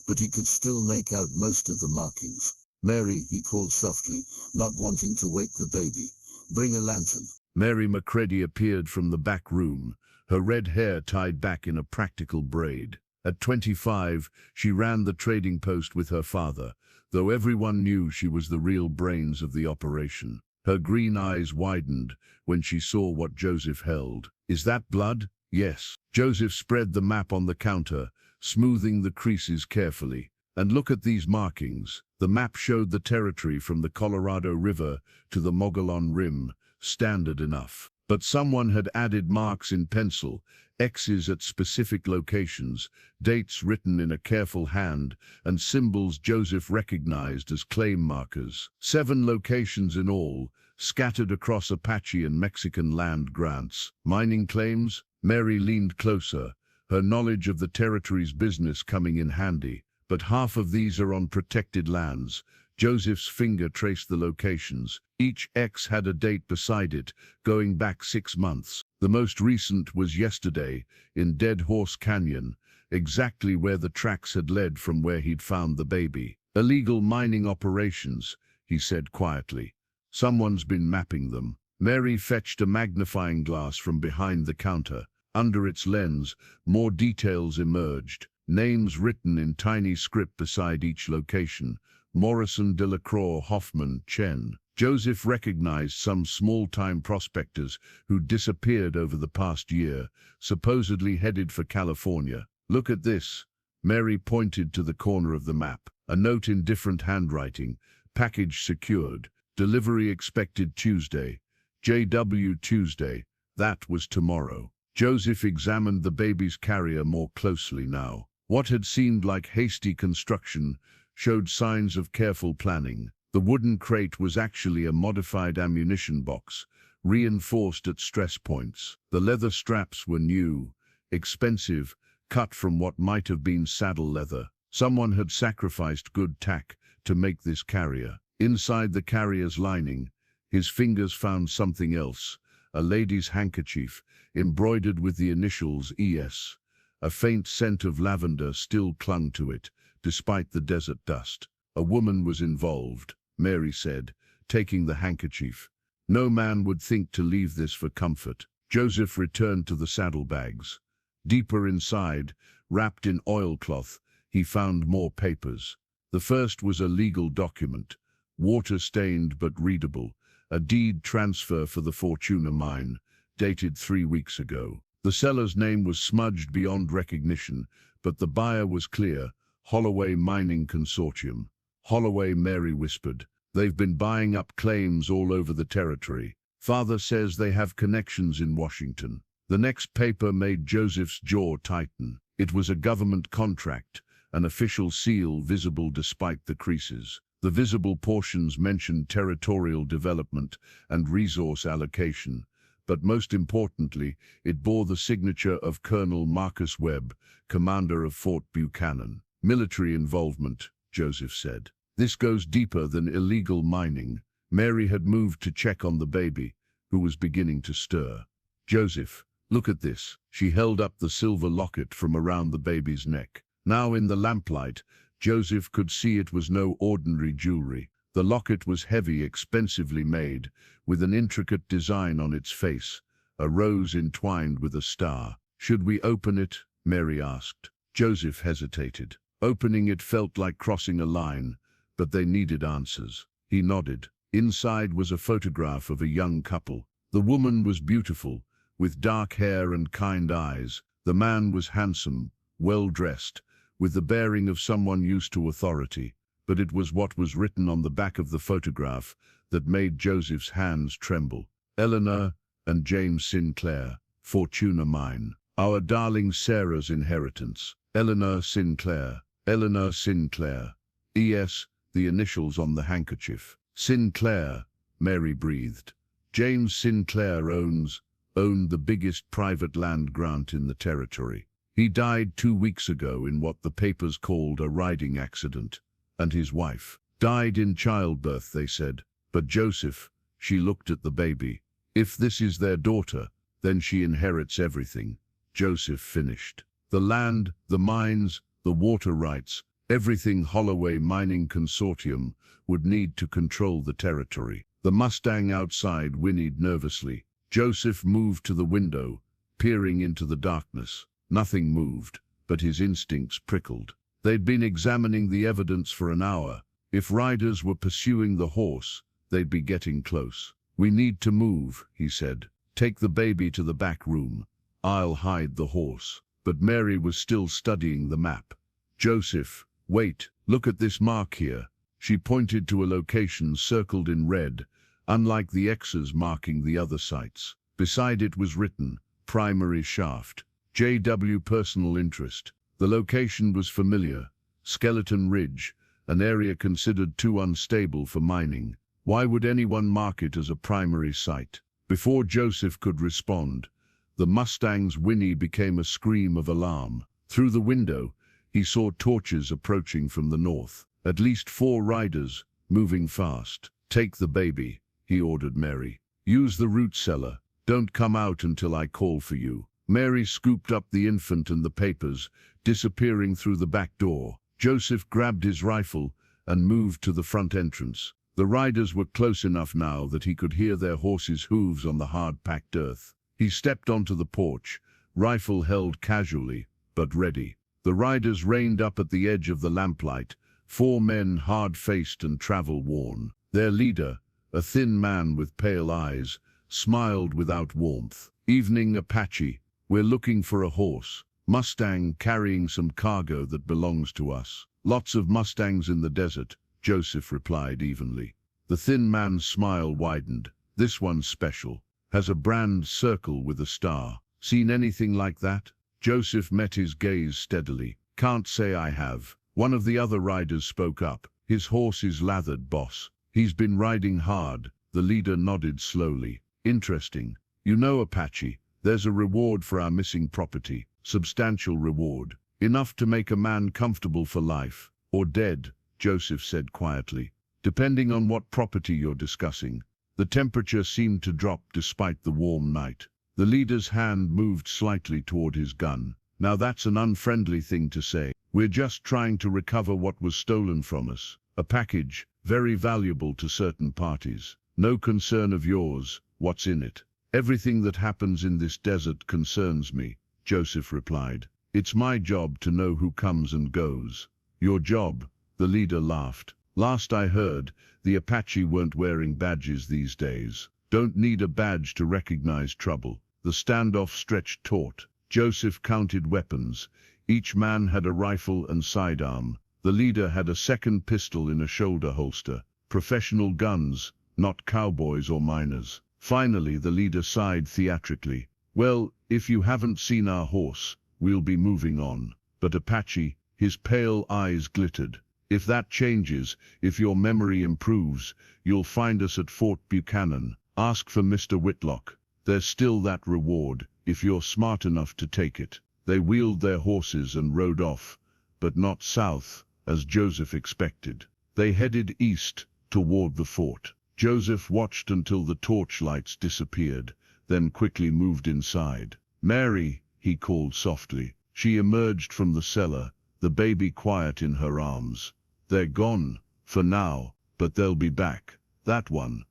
but he could still make out most of the markings. "Mary," he called softly, not wanting to wake the baby. "Bring a lantern." Mary Macready appeared from the back room, her red hair tied back in a practical braid. At 25, she ran the trading post with her father, though everyone knew she was the real brains of the operation. Her green eyes widened when she saw what Joseph held. "Is that blood?" "Yes." Joseph spread the map on the counter, smoothing the creases carefully. "And look at these markings." The map showed the territory from the Colorado River to the Mogollon Rim, standard enough. But someone had added marks in pencil, X's at specific locations, dates written in a careful hand, and symbols Joseph recognized as claim markers. 7 locations in all, scattered across Apache and Mexican land grants. Mining claims? Mary leaned closer, her knowledge of the territory's business coming in handy. "But half of these are on protected lands." Joseph's finger traced the locations. Each X had a date beside it, going back 6 months. The most recent was yesterday, in Dead Horse Canyon, exactly where the tracks had led from where he'd found the baby. "Illegal mining operations," he said quietly. "Someone's been mapping them." Mary fetched a magnifying glass from behind the counter. Under its lens, more details emerged. Names written in tiny script beside each location. Morrison, Delacroix, Hoffman, Chen. Joseph recognized some small-time prospectors who disappeared over the past year, supposedly headed for California. "Look at this." Mary pointed to the corner of the map. A note in different handwriting. "Package secured. Delivery expected Tuesday. JW Tuesday." That was tomorrow. Joseph examined the baby's carrier more closely now. What had seemed like hasty construction showed signs of careful planning. The wooden crate was actually a modified ammunition box, reinforced at stress points. The leather straps were new, expensive, cut from what might have been saddle leather. Someone had sacrificed good tack to make this carrier. Inside the carrier's lining, his fingers found something else, a lady's handkerchief, embroidered with the initials ES. A faint scent of lavender still clung to it, despite the desert dust. "A woman was involved," Mary said, taking the handkerchief. "No man would think to leave this for comfort." Joseph returned to the saddlebags. Deeper inside, wrapped in oilcloth, he found more papers. The first was a legal document, water-stained but readable, a deed transfer for the Fortuna mine, dated 3 weeks ago. The seller's name was smudged beyond recognition, but the buyer was clear: Holloway Mining Consortium. "Holloway," Mary whispered. "They've been buying up claims all over the territory. Father says they have connections in Washington." The next paper made Joseph's jaw tighten. It was a government contract, an official seal visible despite the creases. The visible portions mentioned territorial development and resource allocation, but most importantly, it bore the signature of Colonel Marcus Webb, commander of Fort Buchanan. "Military involvement," Joseph said. "This goes deeper than illegal mining." Mary had moved to check on the baby, who was beginning to stir. "Joseph, look at this." She held up the silver locket from around the baby's neck. Now in the lamplight, Joseph could see it was no ordinary jewelry. The locket was heavy, expensively made, with an intricate design on its face, a rose entwined with a star. "Should we open it?" Mary asked. Joseph hesitated. Opening it felt like crossing a line, but they needed answers. He nodded. Inside was a photograph of a young couple. The woman was beautiful, with dark hair and kind eyes. The man was handsome, well-dressed, with the bearing of someone used to authority. But it was what was written on the back of the photograph that made Joseph's hands tremble. "Eleanor and James Sinclair, Fortuna Mine. Our darling Sarah's inheritance. Eleanor Sinclair. Eleanor Sinclair. E.S., the initials on the handkerchief." "Sinclair," Mary breathed. "James Sinclair owns..." owned the biggest private land grant in the territory. He died 2 weeks ago in what the papers called a riding accident, and his wife died in childbirth, they said. But Joseph, she looked at the baby. If this is their daughter, then she inherits everything. Joseph finished. The land, the mines, the water rights, everything Holloway Mining Consortium would need to control the territory. The Mustang outside whinnied nervously. Joseph moved to the window, peering into the darkness. Nothing moved, but his instincts prickled. They'd been examining the evidence for an hour. If riders were pursuing the horse, they'd be getting close. "We need to move," he said. "Take the baby to the back room. I'll hide the horse." But Mary was still studying the map. "Joseph, wait, look at this mark here." She pointed to a location circled in red, unlike the X's marking the other sites. Beside it was written, "Primary shaft. JW personal interest." The location was familiar. Skeleton Ridge, an area considered too unstable for mining. Why would anyone mark it as a primary site? Before Joseph could respond, the Mustang's whinny became a scream of alarm. Through the window, he saw torches approaching from the north. At least 4 riders, moving fast. "Take the baby," he ordered Mary. "Use the root cellar. Don't come out until I call for you." Mary scooped up the infant and the papers, disappearing through the back door. Joseph grabbed his rifle and moved to the front entrance. The riders were close enough now that he could hear their horses' hooves on the hard-packed earth. He stepped onto the porch, rifle held casually, but ready. The riders reined up at the edge of the lamplight, 4 men hard-faced and travel-worn. Their leader, a thin man with pale eyes, smiled without warmth. "Evening, Apache. We're looking for a horse. Mustang carrying some cargo that belongs to us." "Lots of Mustangs in the desert," Joseph replied evenly. The thin man's smile widened. "This one's special. Has a brand circle with a star. Seen anything like that?" Joseph met his gaze steadily. "Can't say I have." One of the other riders spoke up. "His horse is lathered, boss. He's been riding hard." The leader nodded slowly. "Interesting. You know, Apache, there's a reward for our missing property. Substantial reward. Enough to make a man comfortable for life. Or dead," Joseph said quietly. "Depending on what property you're discussing." The temperature seemed to drop despite the warm night. The leader's hand moved slightly toward his gun. "Now that's an unfriendly thing to say. We're just trying to recover what was stolen from us. A package, very valuable to certain parties. No concern of yours, what's in it." "Everything that happens in this desert concerns me," Joseph replied. "It's my job to know who comes and goes." "Your job?" The leader laughed. "Last I heard, the Apache weren't wearing badges these days. Don't need a badge to recognize trouble." The standoff stretched taut. Joseph counted weapons. Each man had a rifle and sidearm. The leader had a second pistol in a shoulder holster. Professional guns, not cowboys or miners. Finally, the leader sighed theatrically. "Well, if you haven't seen our horse, we'll be moving on." "But Apache," his pale eyes glittered. "If that changes, if your memory improves, you'll find us at Fort Buchanan. Ask for Mr. Whitlock. There's still that reward, if you're smart enough to take it." They wheeled their horses and rode off, but not south, as Joseph expected. They headed east, toward the fort. Joseph watched until the torchlights disappeared, then quickly moved inside. "Mary," he called softly. She emerged from the cellar, the baby quiet in her arms. "They're gone, for now, but they'll be back. That one,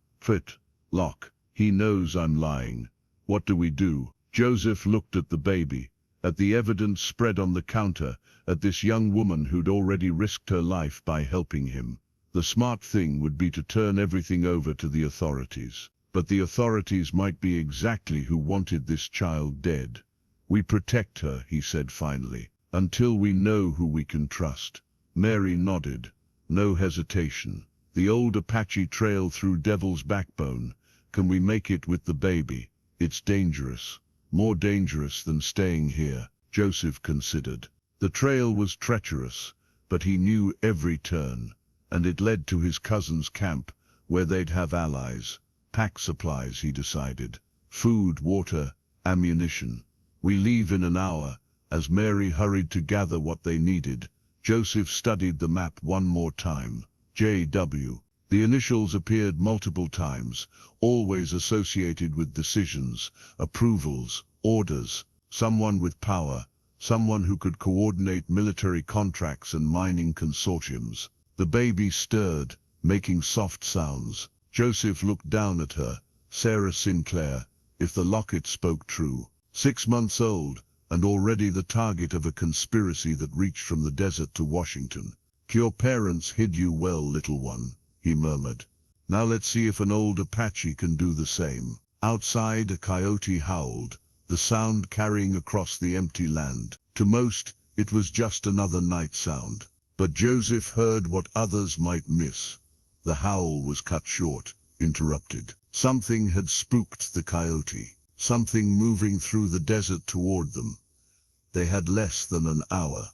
Lock. He knows I'm lying. What do we do?" Joseph looked at the baby, at the evidence spread on the counter, at this young woman who'd already risked her life by helping him. The smart thing would be to turn everything over to the authorities. But the authorities might be exactly who wanted this child dead. "We protect her," he said finally, "until we know who we can trust." Mary nodded. No hesitation. "The old Apache trail through Devil's Backbone. Can we make it with the baby?" "It's dangerous. More dangerous than staying here," Joseph considered. The trail was treacherous, but he knew every turn, and it led to his cousin's camp, where they'd have allies. Pack supplies, he decided. Food, water, ammunition. We leave in an hour. As Mary hurried to gather what they needed, Joseph studied the map one more time. JW. The initials appeared multiple times, always associated with decisions, approvals, orders, someone with power, someone who could coordinate military contracts and mining consortiums. The baby stirred, making soft sounds. Joseph looked down at her. Sarah Sinclair, if the locket spoke true. 6 months old, and already the target of a conspiracy that reached from the desert to Washington. Your parents hid you well, little one, he murmured. Now let's see if an old Apache can do the same. Outside, a coyote howled, the sound carrying across the empty land. To most, it was just another night sound. But Joseph heard what others might miss. The howl was cut short, interrupted. Something had spooked the coyote, something moving through the desert toward them. They had less than an hour.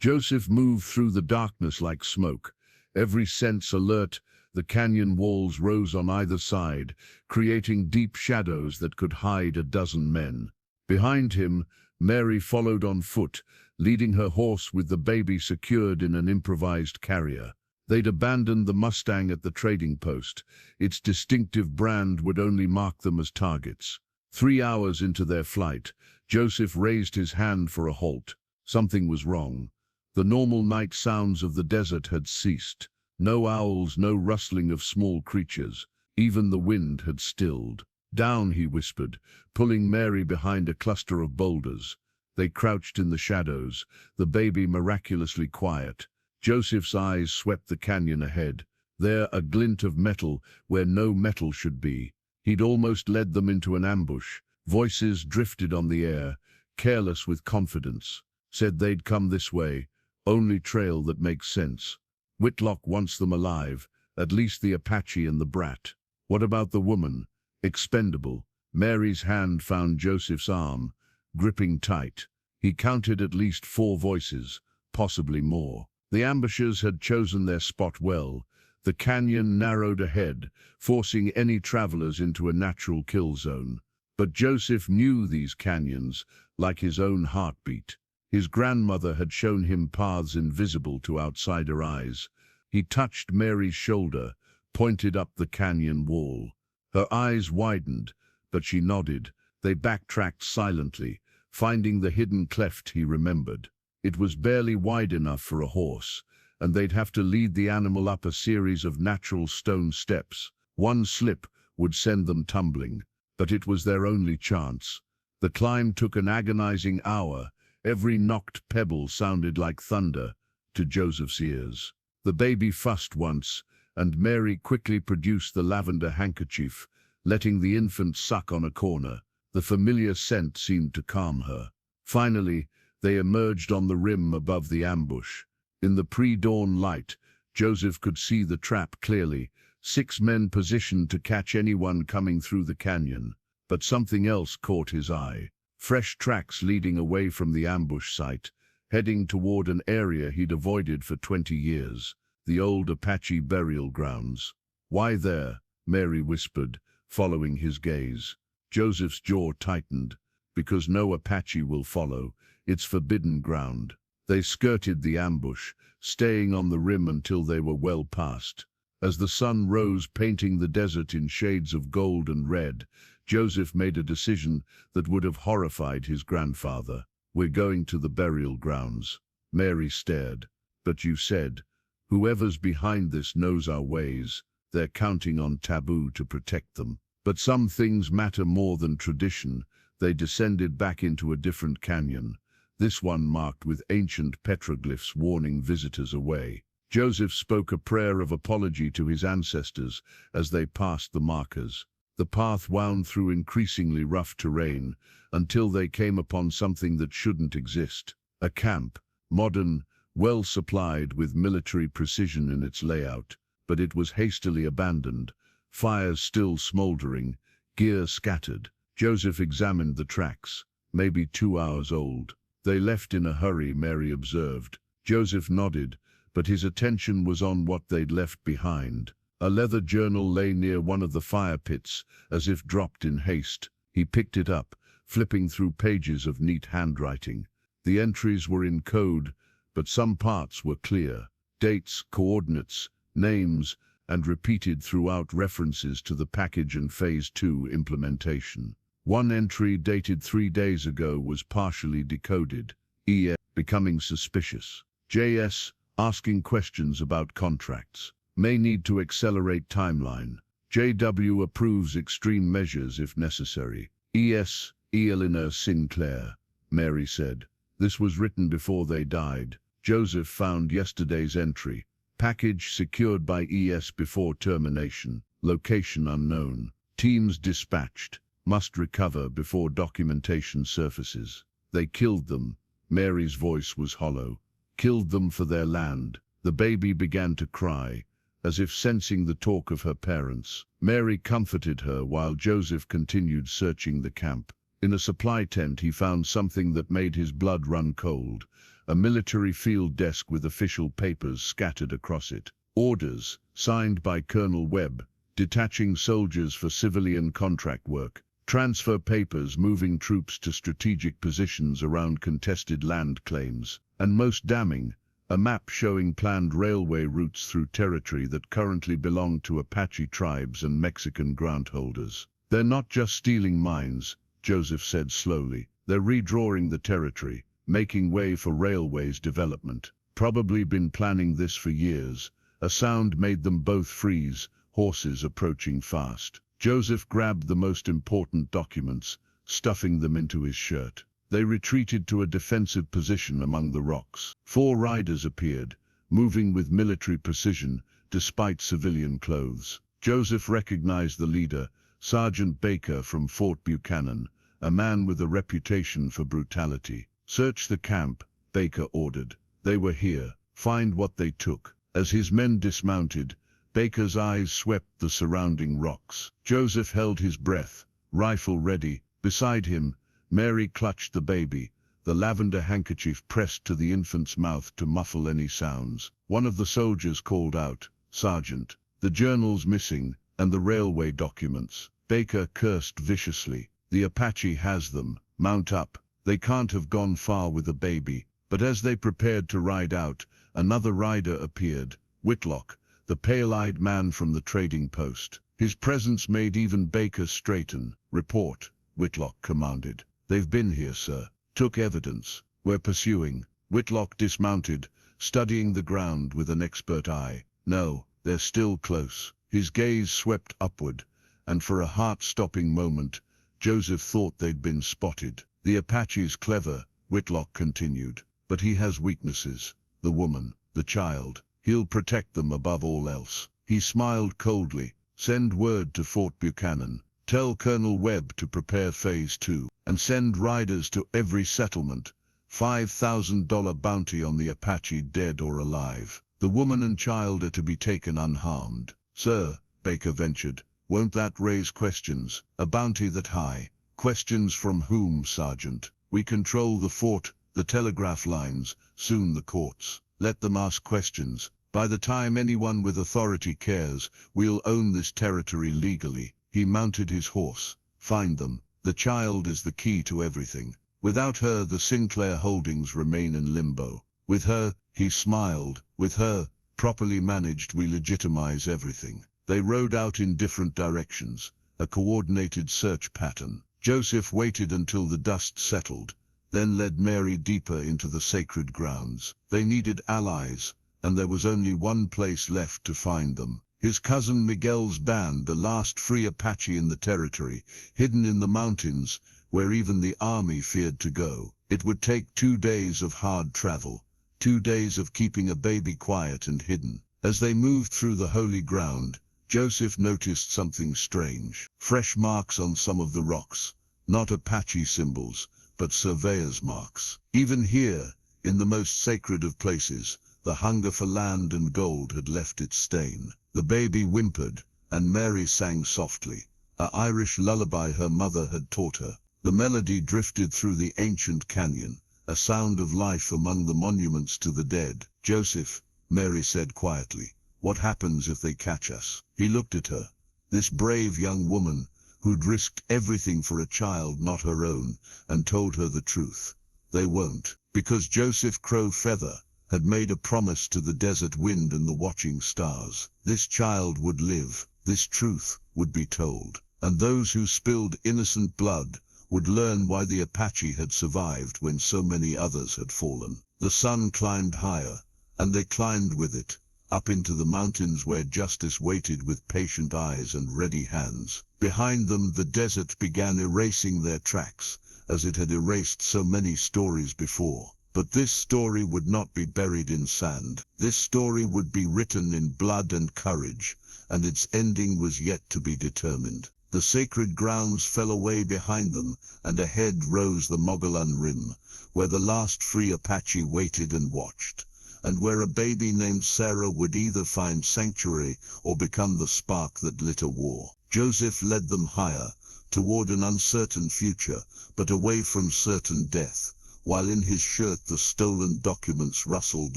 Joseph moved through the darkness like smoke. Every sense alert, the canyon walls rose on either side, creating deep shadows that could hide a dozen men. Behind him, Mary followed on foot, leading her horse with the baby secured in an improvised carrier. They'd abandoned the mustang at the trading post. Its distinctive brand would only mark them as targets. 3 hours into their flight, Joseph raised his hand for a halt. Something was wrong. The normal night sounds of the desert had ceased. No owls, no rustling of small creatures. Even the wind had stilled. Down, he whispered, pulling Mary behind a cluster of boulders. They crouched in the shadows, the baby miraculously quiet. Joseph's eyes swept the canyon ahead. There, a glint of metal where no metal should be. He'd almost led them into an ambush. Voices drifted on the air, careless with confidence. Said they'd come this way. Only trail that makes sense. Whitlock wants them alive, at least the Apache and the brat. What about the woman? Expendable. Mary's hand found Joseph's arm, gripping tight. He counted at least 4 voices, possibly more. The ambushers had chosen their spot well. The canyon narrowed ahead, forcing any travelers into a natural kill zone. But Joseph knew these canyons, like his own heartbeat. His grandmother had shown him paths invisible to outsider eyes. He touched Mary's shoulder, pointed up the canyon wall. Her eyes widened, but she nodded. They backtracked silently, finding the hidden cleft he remembered. It was barely wide enough for a horse, and they'd have to lead the animal up a series of natural stone steps. One slip would send them tumbling, but it was their only chance. The climb took an agonizing hour. Every knocked pebble sounded like thunder to Joseph's ears. The baby fussed once, and Mary quickly produced the lavender handkerchief, letting the infant suck on a corner. The familiar scent seemed to calm her. Finally, they emerged on the rim above the ambush. In the pre-dawn light, Joseph could see the trap clearly, 6 men positioned to catch anyone coming through the canyon. But something else caught his eye. Fresh tracks leading away from the ambush site, heading toward an area he'd avoided for 20 years, the old Apache burial grounds. Why there? Mary whispered, following his gaze. Joseph's jaw tightened. Because no Apache will follow. It's forbidden ground. They skirted the ambush, staying on the rim until they were well past. As the sun rose, painting the desert in shades of gold and red, Joseph made a decision that would have horrified his grandfather. We're going to the burial grounds. Mary stared. But you said, whoever's behind this knows our ways. They're counting on taboo to protect them. But some things matter more than tradition. They descended back into a different canyon, this one marked with ancient petroglyphs warning visitors away. Joseph spoke a prayer of apology to his ancestors as they passed the markers. The path wound through increasingly rough terrain until they came upon something that shouldn't exist. A camp, modern, well supplied with military precision in its layout, but it was hastily abandoned, fires still smoldering, gear scattered. Joseph examined the tracks, maybe 2 hours old. They left in a hurry, Mary observed. Joseph nodded, but his attention was on what they'd left behind. A leather journal lay near one of the fire pits, as if dropped in haste. He picked it up, flipping through pages of neat handwriting. The entries were in code, but some parts were clear. Dates, coordinates, names, and repeated throughout references to the package and Phase 2 implementation. One entry dated 3 days ago was partially decoded. ES becoming suspicious. JS asking questions about contracts. May need to accelerate timeline. JW approves extreme measures if necessary. ES Eleanor Sinclair, Mary said. This was written before they died. Joseph found yesterday's entry. Package secured by ES before termination. Location unknown. Teams dispatched. Must recover before documentation surfaces. They killed them. Mary's voice was hollow. Killed them for their land. The baby began to cry, as if sensing the talk of her parents. Mary comforted her while Joseph continued searching the camp. In a supply tent he found something that made his blood run cold. A military field desk with official papers scattered across it. Orders, signed by Colonel Webb, detaching soldiers for civilian contract work. Transfer papers moving troops to strategic positions around contested land claims. And most damning, a map showing planned railway routes through territory that currently belong to Apache tribes and Mexican grant holders. They're not just stealing mines, Joseph said slowly. They're redrawing the territory, making way for railways development. Probably been planning this for years. A sound made them both freeze, horses approaching fast. Joseph grabbed the most important documents, stuffing them into his shirt. They retreated to a defensive position among the rocks. 4 riders appeared, moving with military precision, despite civilian clothes. Joseph recognized the leader, Sergeant Baker from Fort Buchanan, a man with a reputation for brutality. Search the camp, Baker ordered. They were here. Find what they took. As his men dismounted, Baker's eyes swept the surrounding rocks. Joseph held his breath, rifle ready. Beside him, Mary clutched the baby, the lavender handkerchief pressed to the infant's mouth to muffle any sounds. One of the soldiers called out, "Sergeant, the journal's missing, and the railway documents." Baker cursed viciously. "The Apache has them. Mount up. They can't have gone far with the baby." But as they prepared to ride out, another rider appeared, Whitlock, the pale-eyed man from the trading post. His presence made even Baker straighten. "Report," Whitlock commanded. "They've been here, sir. Took evidence. We're pursuing." Whitlock dismounted, studying the ground with an expert eye. "No, they're still close." His gaze swept upward, and for a heart-stopping moment, Joseph thought they'd been spotted. "The Apache's clever," Whitlock continued, "but he has weaknesses. The woman, the child. He'll protect them above all else." He smiled coldly. "Send word to Fort Buchanan. Tell Colonel Webb to prepare Phase 2, and send riders to every settlement. $5,000 bounty on the Apache, dead or alive. The woman and child are to be taken unharmed." "Sir," Baker ventured, "won't that raise questions? A bounty that high? Questions from whom, Sergeant? We control the fort, the telegraph lines, soon the courts. Let them ask questions. By the time anyone with authority cares, we'll own this territory legally." He mounted his horse. "Find them. The child is the key to everything. Without her, the Sinclair holdings remain in limbo. With her," he smiled, "with her, properly managed, we legitimize everything." They rode out in different directions, a coordinated search pattern. Joseph waited until the dust settled, then led Mary deeper into the sacred grounds. They needed allies, and there was only one place left to find them. His cousin Miguel's band, the last free Apache in the territory, hidden in the mountains, where even the army feared to go. It would take 2 days of hard travel, 2 days of keeping a baby quiet and hidden. As they moved through the holy ground, Joseph noticed something strange. Fresh marks on some of the rocks, not Apache symbols, but surveyor's marks. Even here, in the most sacred of places, the hunger for land and gold had left its stain. The baby whimpered, and Mary sang softly, an Irish lullaby her mother had taught her. The melody drifted through the ancient canyon, a sound of life among the monuments to the dead. "Joseph," Mary said quietly, "what happens if they catch us?" He looked at her. This brave young woman, who'd risked everything for a child not her own, and told her the truth. They won't, because Joseph Crow Feather had made a promise to the desert wind and the watching stars. This child would live, this truth would be told, and those who spilled innocent blood would learn why the Apache had survived when so many others had fallen. The sun climbed higher, and they climbed with it, up into the mountains where justice waited with patient eyes and ready hands. Behind them, the desert began erasing their tracks, as it had erased so many stories before. But this story would not be buried in sand. This story would be written in blood and courage, and its ending was yet to be determined. The sacred grounds fell away behind them, and ahead rose the Mogollon Rim, where the last free Apache waited and watched, and where a baby named Sarah would either find sanctuary or become the spark that lit a war. Joseph led them higher, toward an uncertain future, but away from certain death, while in his shirt the stolen documents rustled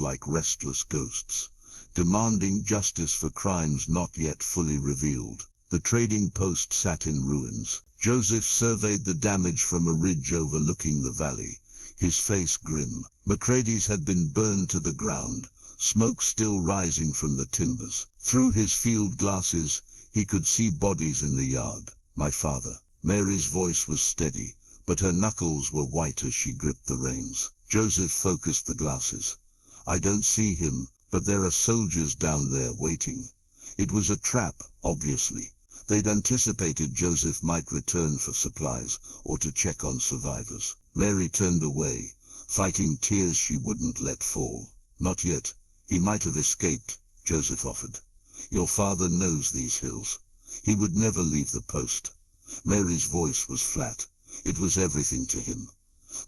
like restless ghosts, demanding justice for crimes not yet fully revealed. The trading post sat in ruins. Joseph surveyed the damage from a ridge overlooking the valley, his face grim. McCrady's had been burned to the ground, smoke still rising from the timbers. Through his field glasses, he could see bodies in the yard. My father. Mary's voice was steady, but her knuckles were white as she gripped the reins. Joseph focused the glasses. I don't see him, but there are soldiers down there waiting. It was a trap, obviously. They'd anticipated Joseph might return for supplies or to check on survivors. Mary turned away, fighting tears she wouldn't let fall. Not yet. He might have escaped, Joseph offered. Your father knows these hills. He would never leave the post. Mary's voice was flat. It was everything to him.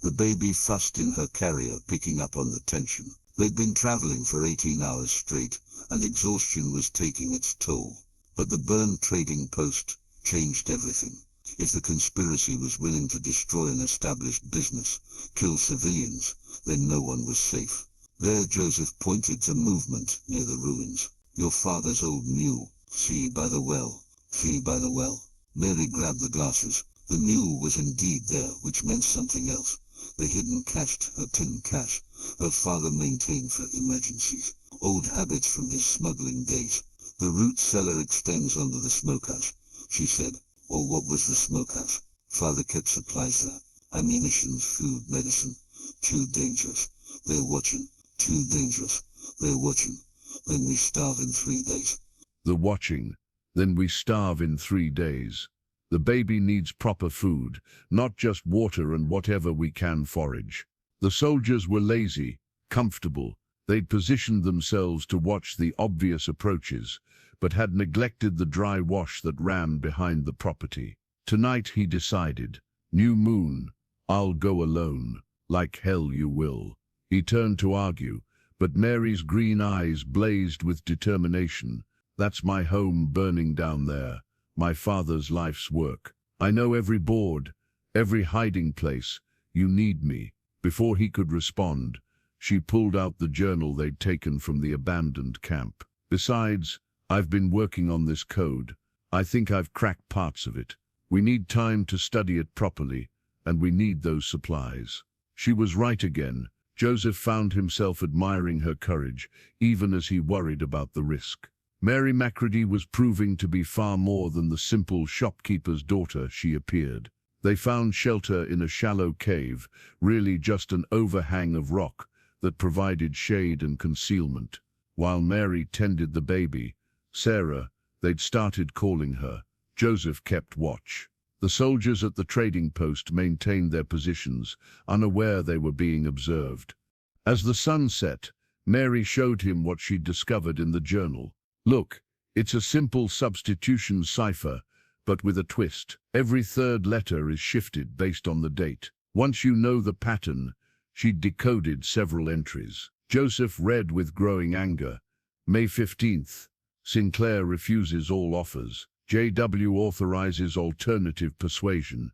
The baby fussed in her carrier, picking up on the tension. They'd been traveling for 18 hours straight, and exhaustion was taking its toll. But the burned trading post changed everything. If the conspiracy was willing to destroy an established business, kill civilians, then no one was safe. There Joseph pointed to movement near the ruins. Your father's old mule. See by the well. See by the well. Mary grabbed the glasses. The mule was indeed there, which meant something else. The hidden cache, her tin cache, her father maintained for emergencies. Old habits from his smuggling days. The root cellar extends under the smokehouse, she said. Or what was the smokehouse? Father kept supplies there. Ammunitions, food, medicine. Too dangerous. They're watching. Too dangerous. They're watching. Then we starve in 3 days. The watching. Then we starve in 3 days. The baby needs proper food, not just water and whatever we can forage. The soldiers were lazy, comfortable. They'd positioned themselves to watch the obvious approaches, but had neglected the dry wash that ran behind the property. Tonight, he decided, new moon, I'll go alone. Like hell you will. He turned to argue, but Mary's green eyes blazed with determination. That's my home burning down there, my father's life's work. I know every board, every hiding place. You need me. Before he could respond, she pulled out the journal they'd taken from the abandoned camp. Besides, I've been working on this code. I think I've cracked parts of it. We need time to study it properly, and we need those supplies. She was right again. Joseph found himself admiring her courage, even as he worried about the risk. Mary McCready was proving to be far more than the simple shopkeeper's daughter she appeared. They found shelter in a shallow cave, really just an overhang of rock that provided shade and concealment. While Mary tended the baby, Sarah, they'd started calling her, Joseph kept watch. The soldiers at the trading post maintained their positions, unaware they were being observed. As the sun set, Mary showed him what she'd discovered in the journal. Look, it's a simple substitution cipher, but with a twist. Every third letter is shifted based on the date. Once you know the pattern, she'd decoded several entries. Joseph read with growing anger. May 15th, Sinclair refuses all offers. JW authorizes alternative persuasion.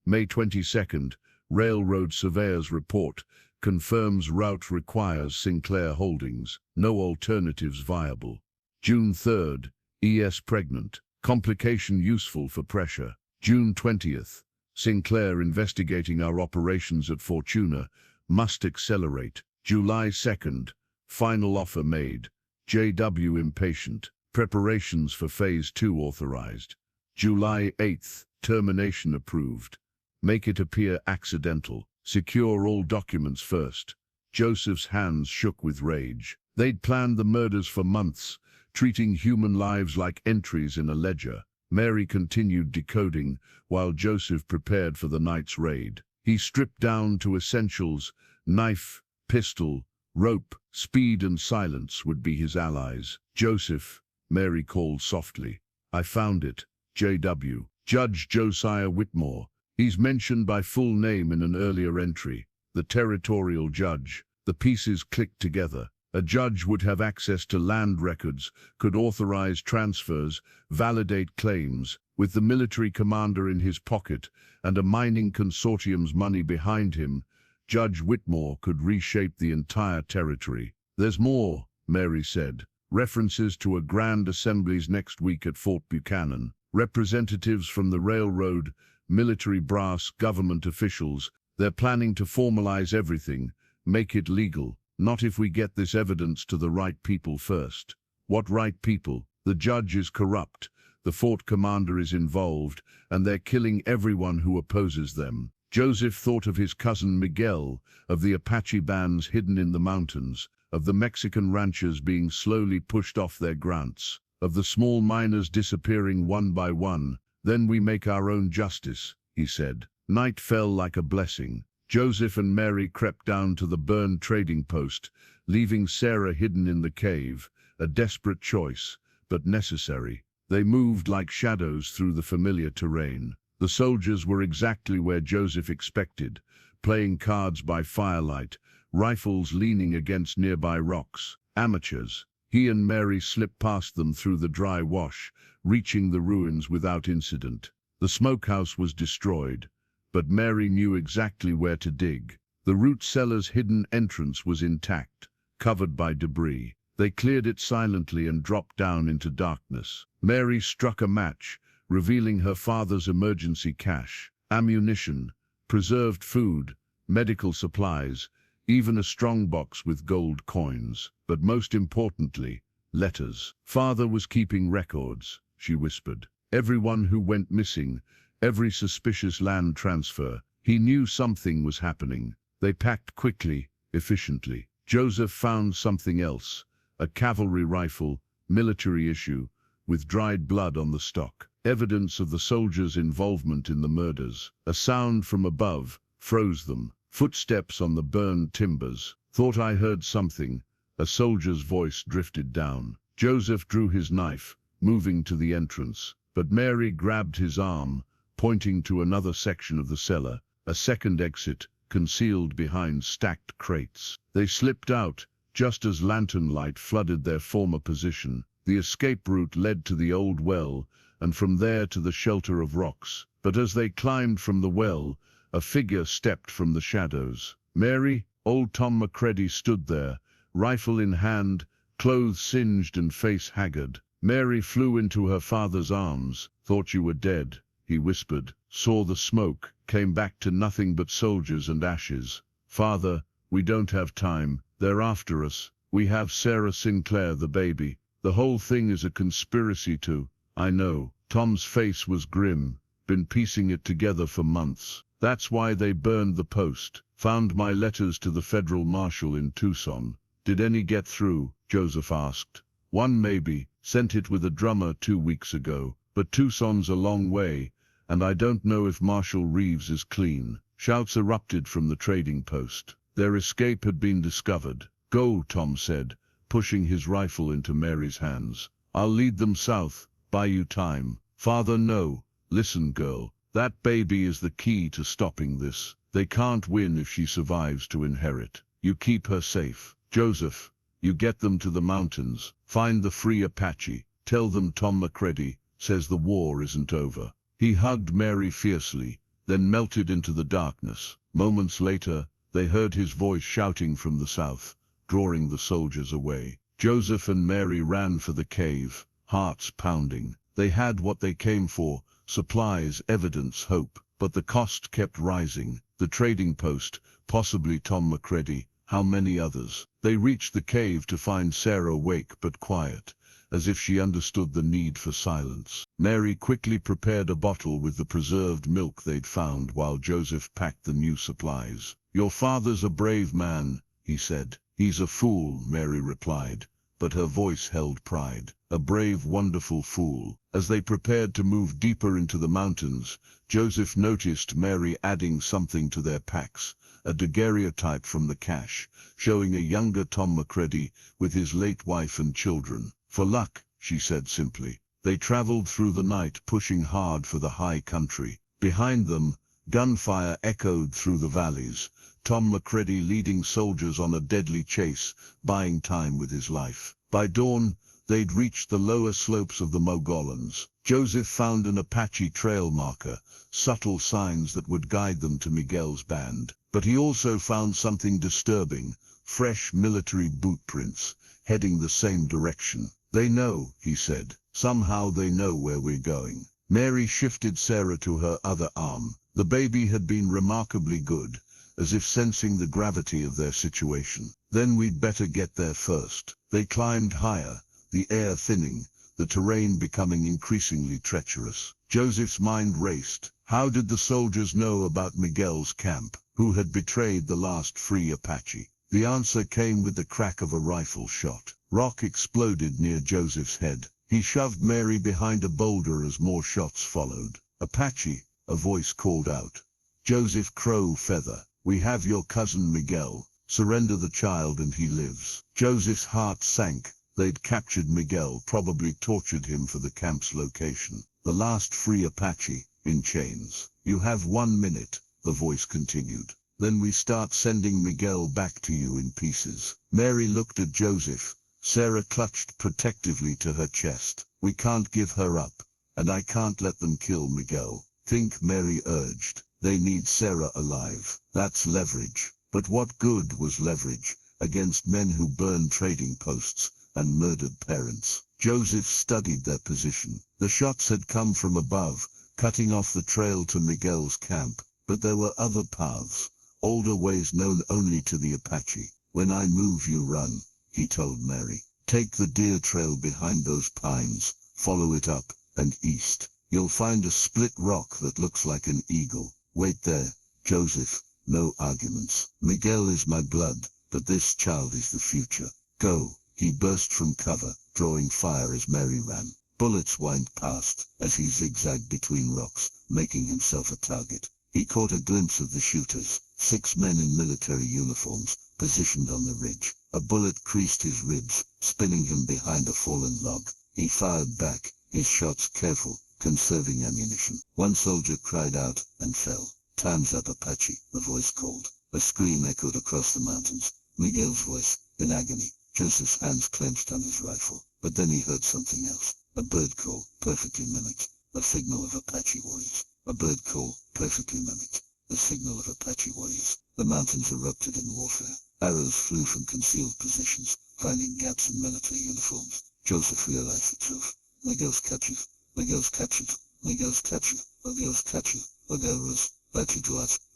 May 22nd, Railroad Surveyor's report confirms route requires Sinclair Holdings. No alternatives viable. June 3rd, ES pregnant. Complication useful for pressure. June 20th. Sinclair investigating our operations at Fortuna. Must accelerate. July 2nd. Final offer made. JW impatient. Preparations for Phase 2 authorized. July 8th. Termination approved. Make it appear accidental. Secure all documents first. Joseph's hands shook with rage. They'd planned the murders for months, treating human lives like entries in a ledger. Mary continued decoding, while Joseph prepared for the night's raid. He stripped down to essentials: knife, pistol, rope. Speed and silence would be his allies. Joseph, Mary called softly. I found it. JW. Judge Josiah Whitmore. He's mentioned by full name in an earlier entry. The territorial judge. The pieces clicked together. A judge would have access to land records, could authorize transfers, validate claims. With the military commander in his pocket and a mining consortium's money behind him, Judge Whitmore could reshape the entire territory. There's more, Mary said. References to a grand assemblies next week at Fort Buchanan. Representatives from the railroad, military brass, government officials. They're planning to formalize everything, make it legal. Not if we get this evidence to the right people first. What right people? The judge is corrupt, the fort commander is involved, and they're killing everyone who opposes them. Joseph thought of his cousin Miguel, of the Apache bands hidden in the mountains, of the Mexican ranchers being slowly pushed off their grants, of the small miners disappearing one by one. Then we make our own justice, he said. Night fell like a blessing. Joseph and Mary crept down to the burned trading post, leaving Sarah hidden in the cave, a desperate choice, but necessary. They moved like shadows through the familiar terrain. The soldiers were exactly where Joseph expected, playing cards by firelight, rifles leaning against nearby rocks. Amateurs. He and Mary slipped past them through the dry wash, reaching the ruins without incident. The smokehouse was destroyed, but Mary knew exactly where to dig. The root cellar's hidden entrance was intact, covered by debris. They cleared it silently and dropped down into darkness. Mary struck a match, revealing her father's emergency cache: ammunition, preserved food, medical supplies, even a strongbox with gold coins. But most importantly, letters. Father was keeping records, she whispered. Everyone who went missing, every suspicious land transfer. He knew something was happening. They packed quickly, efficiently. Joseph found something else: a cavalry rifle, military issue, with dried blood on the stock. Evidence of the soldiers' involvement in the murders. A sound from above froze them. Footsteps on the burned timbers. Thought I heard something. A soldier's voice drifted down. Joseph drew his knife, moving to the entrance. But Mary grabbed his arm, pointing to another section of the cellar, a second exit, concealed behind stacked crates. They slipped out, just as lantern light flooded their former position. The escape route led to the old well, and from there to the shelter of rocks. But as they climbed from the well, a figure stepped from the shadows. Mary, old Tom McCready stood there, rifle in hand, clothes singed and face haggard. Mary flew into her father's arms. Thought you were dead, he whispered. Saw the smoke, came back to nothing but soldiers and ashes. Father, we don't have time. They're after us. We have Sarah Sinclair, the baby. The whole thing is a conspiracy to... I know. Tom's face was grim. Been piecing it together for months. That's why they burned the post. Found my letters to the federal marshal in Tucson. Did any get through? Joseph asked. One maybe. Sent it with a drummer 2 weeks ago. But Tucson's a long way, and I don't know if Marshal Reeves is clean. Shouts erupted from the trading post. Their escape had been discovered. Go, Tom said, pushing his rifle into Mary's hands. I'll lead them south, buy you time. Father, no. Listen, girl. That baby is the key to stopping this. They can't win if she survives to inherit. You keep her safe. Joseph, you get them to the mountains. Find the free Apache. Tell them Tom McCready says the war isn't over. He hugged Mary fiercely, then melted into the darkness. Moments later, they heard his voice shouting from the south, drawing the soldiers away. Joseph and Mary ran for the cave, hearts pounding. They had what they came for, supplies, evidence, hope. But the cost kept rising. The trading post, possibly Tom MacCready, how many others? They reached the cave to find Sarah awake but quiet, as if she understood the need for silence. Mary quickly prepared a bottle with the preserved milk they'd found while Joseph packed the new supplies. "Your father's a brave man," he said. "He's a fool," Mary replied, but her voice held pride. "A brave, wonderful fool." As they prepared to move deeper into the mountains, Joseph noticed Mary adding something to their packs, a daguerreotype from the cache, showing a younger Tom MacCready with his late wife and children. "For luck," she said simply. They traveled through the night, pushing hard for the high country. Behind them, gunfire echoed through the valleys, Tom MacCready leading soldiers on a deadly chase, buying time with his life. By dawn, they'd reached the lower slopes of the Mogolans. Joseph found an Apache trail marker, subtle signs that would guide them to Miguel's band. But he also found something disturbing, fresh military boot prints, heading the same direction. "They know," he said. "Somehow they know where we're going." Mary shifted Sarah to her other arm. The baby had been remarkably good, as if sensing the gravity of their situation. "Then we'd better get there first." They climbed higher, the air thinning, the terrain becoming increasingly treacherous. Joseph's mind raced. How did the soldiers know about Miguel's camp? Who had betrayed the last free Apache? The answer came with the crack of a rifle shot. Rock exploded near Joseph's head. He shoved Mary behind a boulder as more shots followed. "Apache," a voice called out. "Joseph Crow Feather, we have your cousin Miguel. Surrender the child and he lives." Joseph's heart sank. They'd captured Miguel, probably tortured him for the camp's location. The last free Apache, in chains. "You have 1 minute," the voice continued. "Then we start sending Miguel back to you in pieces." Mary looked at Joseph. Sarah clutched protectively to her chest. "We can't give her up, and I can't let them kill Miguel." "Think," Mary urged. "They need Sarah alive. That's leverage." But what good was leverage against men who burned trading posts and murdered parents? Joseph studied their position. The shots had come from above, cutting off the trail to Miguel's camp. But there were other paths, older ways known only to the Apache. "When I move, you run," he told Mary. "Take the deer trail behind those pines, follow it up, and east. You'll find a split rock that looks like an eagle. Wait there, Joseph, no arguments. Miguel is my blood, but this child is the future. Go." He burst from cover, drawing fire as Mary ran. Bullets whined past, as he zigzagged between rocks, making himself a target. He caught a glimpse of the shooters, 6 men in military uniforms, positioned on the ridge. A bullet creased his ribs, spinning him behind a fallen log. He fired back, his shots careful, conserving ammunition. One soldier cried out and fell. "Time's up, Apache," the voice called. A scream echoed across the mountains. Miguel's voice, in agony. Joseph's hands clenched on his rifle. But then he heard something else. A bird call, perfectly mimicked. A signal of Apache warriors. A bird call, perfectly mimicked. The signal of Apache warriors. The mountains erupted in warfare. Arrows flew from concealed positions, finding gaps in military uniforms. Joseph realized the truth. Miguel's captured. Miguel's captured. Miguel's captured. Miguel's captured. Miguel's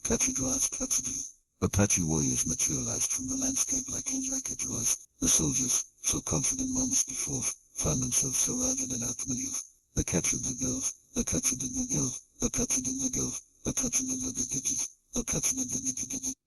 captured. Apache warriors materialized from the landscape like jaguars. The soldiers, so confident moments before, found themselves surrounded and outmaneuvered. They captured the girls. They captured the girls. They captured the girls. They captured the.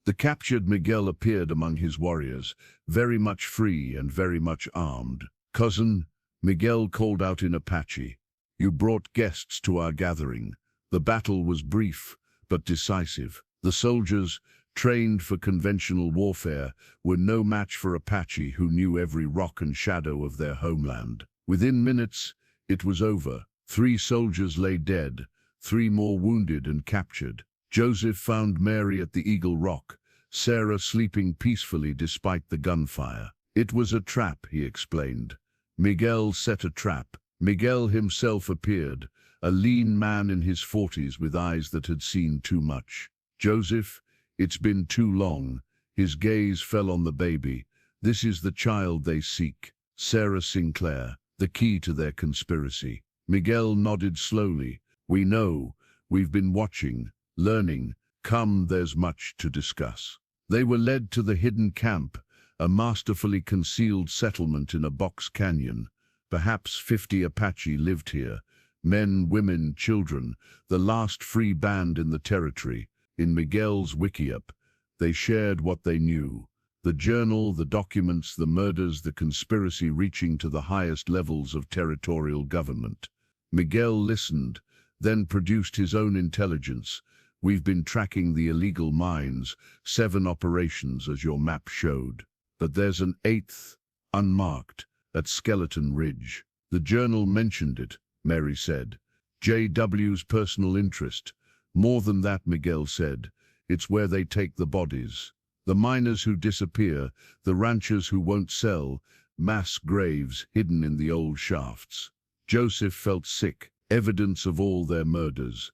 The captured Miguel appeared among his warriors, very much free and very much armed. "Cousin," Miguel called out in Apache, "you brought guests to our gathering." The battle was brief, but decisive. The soldiers, trained for conventional warfare, were no match for Apache, who knew every rock and shadow of their homeland. Within minutes, it was over. 3 soldiers lay dead, 3 more wounded and captured. Joseph found Mary at the Eagle Rock, Sarah sleeping peacefully despite the gunfire. "It was a trap," he explained. "Miguel set a trap." Miguel himself appeared, a lean man in his 40s with eyes that had seen too much. "Joseph, it's been too long." His gaze fell on the baby. "This is the child they seek. Sarah Sinclair, the key to their conspiracy." Miguel nodded slowly, We know. We've been watching, learning. Come, there's much to discuss. They were led to the hidden camp, a masterfully concealed settlement in a box canyon. Perhaps 50 Apache lived here. Men, women, children, the last free band in the territory. In Miguel's wiki-up, they shared what they knew. The journal, the documents, the murders, the conspiracy reaching to the highest levels of territorial government. Miguel listened, then produced his own intelligence. We've been tracking the illegal mines, 7 operations as your map showed. But there's an 8th, unmarked, at Skeleton Ridge. The journal mentioned it, Mary said. JW's personal interest. More than that, Miguel said. It's where they take the bodies. The miners who disappear, the ranchers who won't sell, mass graves hidden in the old shafts. Joseph felt sick. Evidence of all their murders.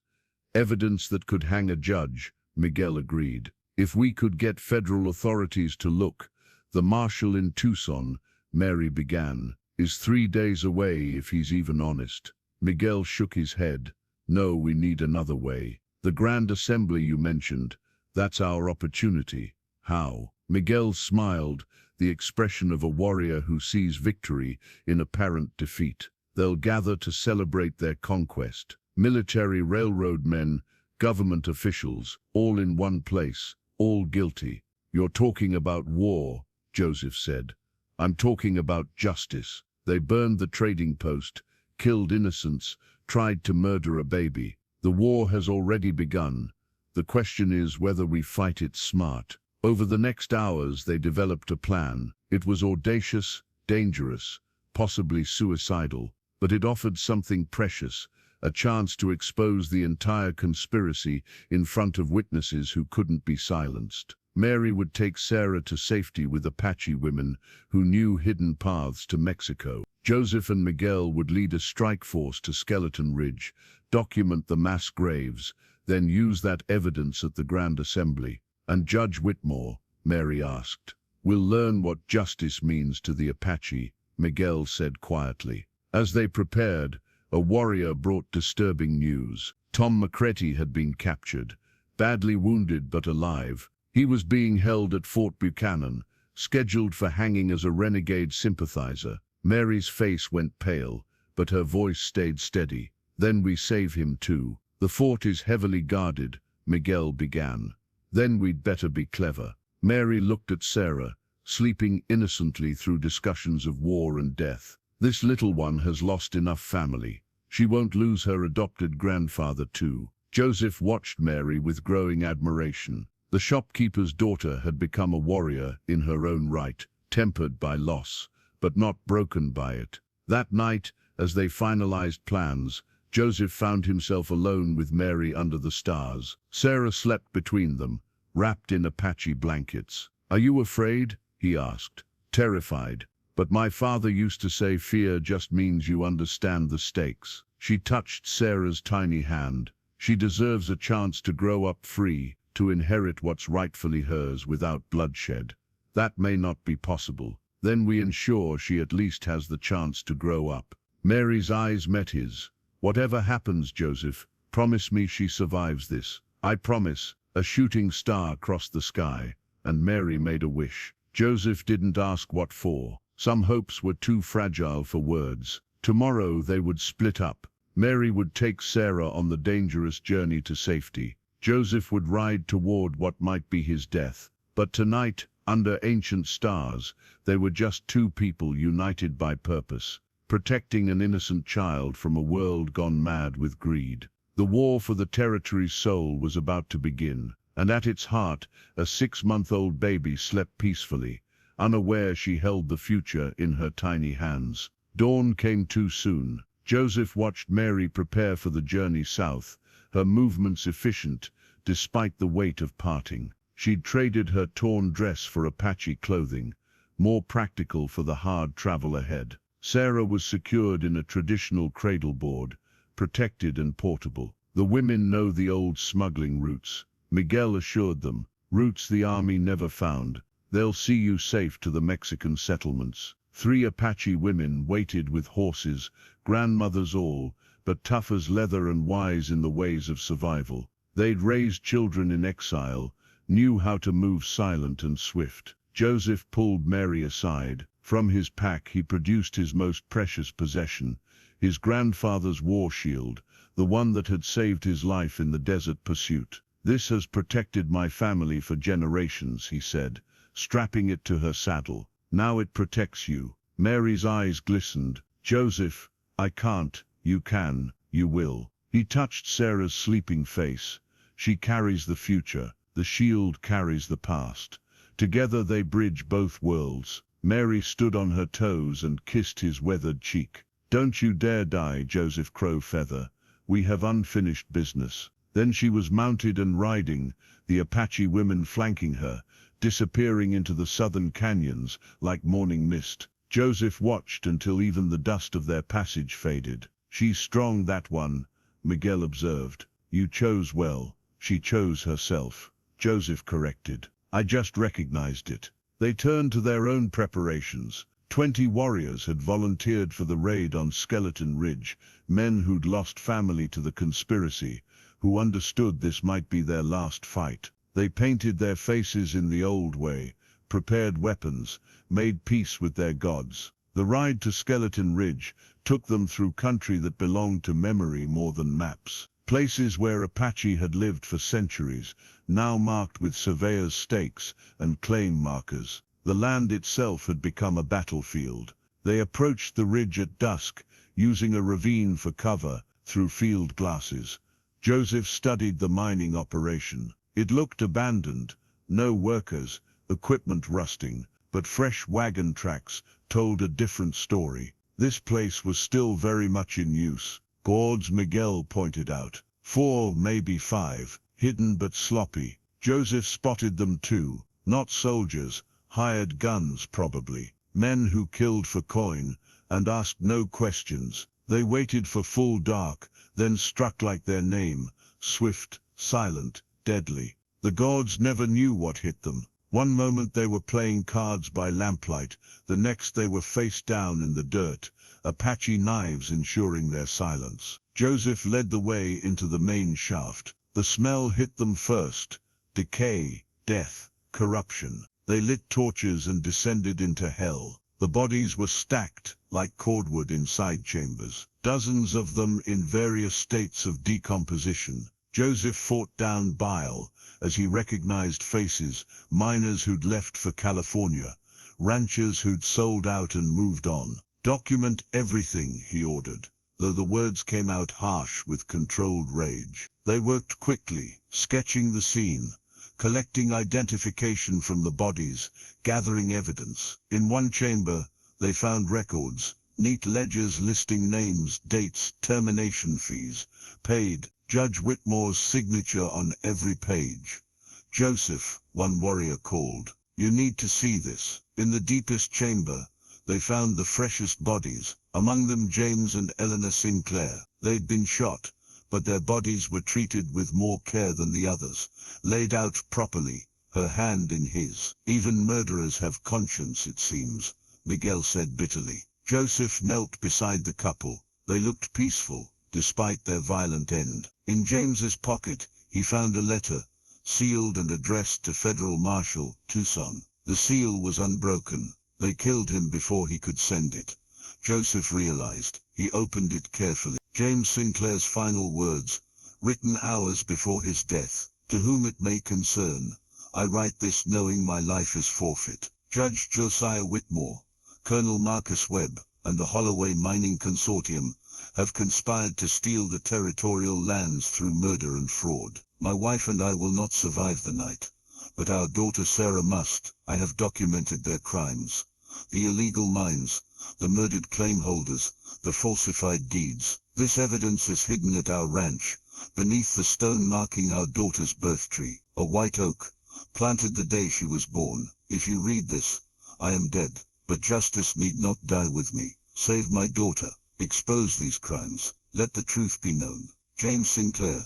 Evidence that could hang a judge, Miguel agreed. If we could get federal authorities to look. The marshal in Tucson, Mary began, is 3 days away if he's even honest. Miguel shook his head. No, we need another way. The Grand Assembly you mentioned, that's our opportunity. How? Miguel smiled, the expression of a warrior who sees victory in apparent defeat. They'll gather to celebrate their conquest. Military, railroad men, government officials, all in one place, all guilty. You're talking about war, Joseph said. I'm talking about justice. They burned the trading post, killed innocents, tried to murder a baby. The war has already begun. The question is whether we fight it smart. Over the next hours, they developed a plan. It was audacious, dangerous, possibly suicidal, but it offered something precious, a chance to expose the entire conspiracy in front of witnesses who couldn't be silenced. Mary would take Sarah to safety with Apache women who knew hidden paths to Mexico. Joseph and Miguel would lead a strike force to Skeleton Ridge, document the mass graves, then use that evidence at the Grand Assembly. And Judge Whitmore, Mary asked. We'll learn what justice means to the Apache, Miguel said quietly. As they prepared, a warrior brought disturbing news. Tom McCretty had been captured, badly wounded but alive. He was being held at Fort Buchanan, scheduled for hanging as a renegade sympathizer. Mary's face went pale, but her voice stayed steady. Then we save him too. The fort is heavily guarded, Miguel began. Then we'd better be clever. Mary looked at Sarah, sleeping innocently through discussions of war and death. This little one has lost enough family. She won't lose her adopted grandfather too. Joseph watched Mary with growing admiration. The shopkeeper's daughter had become a warrior in her own right, tempered by loss, but not broken by it. That night, as they finalized plans, Joseph found himself alone with Mary under the stars. Sarah slept between them, wrapped in Apache blankets. Are you afraid? He asked, terrified. But my father used to say fear just means you understand the stakes. She touched Sarah's tiny hand. She deserves a chance to grow up free, to inherit what's rightfully hers without bloodshed. That may not be possible. Then we ensure she at least has the chance to grow up. Mary's eyes met his. Whatever happens, Joseph, promise me she survives this. I promise. A shooting star crossed the sky, and Mary made a wish. Joseph didn't ask what for. Some hopes were too fragile for words. Tomorrow they would split up. Mary would take Sarah on the dangerous journey to safety. Joseph would ride toward what might be his death. But tonight, under ancient stars, they were just two people united by purpose, protecting an innocent child from a world gone mad with greed. The war for the territory's soul was about to begin, and at its heart, a 6-month-old baby slept peacefully, unaware she held the future in her tiny hands. Dawn came too soon. Joseph watched Mary prepare for the journey south, her movements efficient, despite the weight of parting. She'd traded her torn dress for Apache clothing, more practical for the hard travel ahead. Sarah was secured in a traditional cradle board, protected and portable. The women know the old smuggling routes, Miguel assured them, routes the army never found. They'll see you safe to the Mexican settlements. 3 Apache women waited with horses, grandmothers all, but tough as leather and wise in the ways of survival. They'd raised children in exile, knew how to move silent and swift. Joseph pulled Mary aside. From his pack he produced his most precious possession, his grandfather's war shield, the one that had saved his life in the desert pursuit. "This has protected my family for generations," he said, strapping it to her saddle. "Now it protects you." Mary's eyes glistened. "Joseph, I can't. You can. You will." He touched Sarah's sleeping face. "She carries the future. The shield carries the past. Together they bridge both worlds." Mary stood on her toes and kissed his weathered cheek. "Don't you dare die, Joseph Crowfeather. We have unfinished business." Then she was mounted and riding, the Apache women flanking her, disappearing into the southern canyons like morning mist. Joseph watched until even the dust of their passage faded. "She's strong, that one," Miguel observed. "You chose well." "She chose herself," Joseph corrected. "I just recognized it." They turned to their own preparations. 20 warriors had volunteered for the raid on Skeleton Ridge, men who'd lost family to the conspiracy, who understood this might be their last fight. They painted their faces in the old way, prepared weapons, made peace with their gods. The ride to Skeleton Ridge took them through country that belonged to memory more than maps. Places where Apache had lived for centuries, now marked with surveyors' stakes and claim markers. The land itself had become a battlefield. They approached the ridge at dusk, using a ravine for cover, through field glasses. Joseph studied the mining operation. It looked abandoned, no workers, equipment rusting, but fresh wagon tracks told a different story. This place was still very much in use. Gourds, Miguel pointed out. 4, maybe 5, hidden but sloppy. Joseph spotted them too. Not soldiers, hired guns probably. Men who killed for coin and asked no questions. They waited for full dark, then struck like their name, swift, silent, deadly. The gods never knew what hit them. One moment they were playing cards by lamplight, the next they were face down in the dirt, Apache knives ensuring their silence. Joseph led the way into the main shaft. The smell hit them first. Decay, death, corruption. They lit torches and descended into hell. The bodies were stacked like cordwood in side chambers, dozens of them in various states of decomposition. Joseph fought down bile as he recognized faces, miners who'd left for California, ranchers who'd sold out and moved on. "Document everything," he ordered, though the words came out harsh with controlled rage. They worked quickly, sketching the scene, collecting identification from the bodies, gathering evidence. In one chamber, they found records, neat ledgers listing names, dates, termination fees, paid, Judge Whitmore's signature on every page. "Joseph," one warrior called, "you need to see this." In the deepest chamber, they found the freshest bodies, among them James and Eleanor Sinclair. They'd been shot, but their bodies were treated with more care than the others, laid out properly, her hand in his. "Even murderers have conscience, it seems," Miguel said bitterly. Joseph knelt beside the couple. They looked peaceful, despite their violent end. In James's pocket, he found a letter, sealed and addressed to Federal Marshal Tucson. The seal was unbroken. They killed him before he could send it. Joseph realized. He opened it carefully. James Sinclair's final words, written hours before his death. "To whom it may concern, I write this knowing my life is forfeit. Judge Josiah Whitmore, Colonel Marcus Webb, and the Holloway Mining Consortium have conspired to steal the territorial lands through murder and fraud. My wife and I will not survive the night, but our daughter Sarah must. I have documented their crimes. The illegal mines, the murdered claim holders, the falsified deeds. This evidence is hidden at our ranch, beneath the stone marking our daughter's birth tree, a white oak, planted the day she was born. If you read this, I am dead, but justice need not die with me. Save my daughter. Expose these crimes. Let the truth be known. James Sinclair."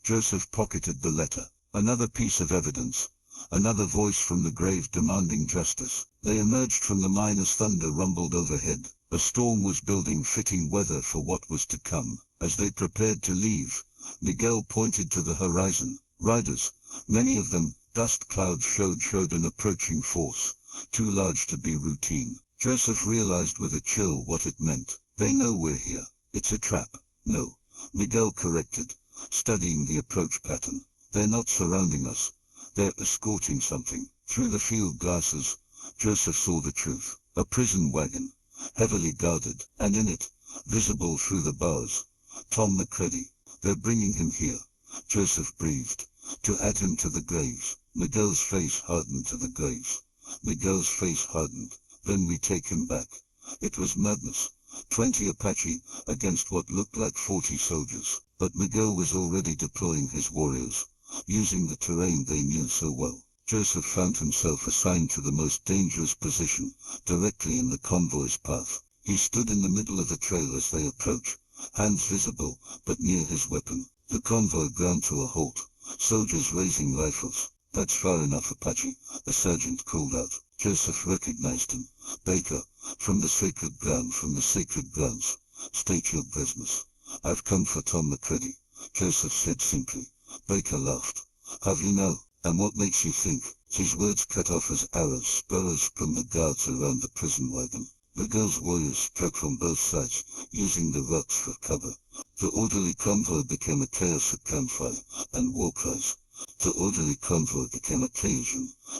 Joseph pocketed the letter. Another piece of evidence, Another voice from the grave demanding justice. They emerged from the mine as thunder rumbled overhead. A storm was building, fitting weather for what was to come. As they prepared to leave, Miguel pointed to the horizon. Riders, many of them, dust clouds showed an approaching force, too large to be routine. Joseph realized with a chill what it meant. They know we're here. It's a trap. No, Miguel corrected, studying the approach pattern. They're not surrounding us. They're escorting something. Through the field glasses, Joseph saw the truth. A prison wagon, heavily guarded, and in it, visible through the bars, Tom McCready. They're bringing him here, Joseph breathed, to add him to the graves. Miguel's face hardened to the graves. Miguel's face hardened. Then we take him back. It was madness. 20 Apache against what looked like 40 soldiers. But Miguel was already deploying his warriors, using the terrain they knew so well. Joseph found himself assigned to the most dangerous position, directly in the convoy's path. He stood in the middle of the trail as they approached, hands visible, but near his weapon. The convoy ground to a halt, soldiers raising rifles. That's far enough, Apache, the sergeant called out. Joseph recognized him. Baker, from the sacred grounds. State your business. I've come for Tom McCready, Joseph said simply. Baker laughed. Have you now? And what makes you think? His words cut off as arrows spurs from the guards around the prison wagon. The girls' warriors struck from both sides, using the rocks for cover. The orderly convoy became a chaos of campfire and war cries. The orderly convoy became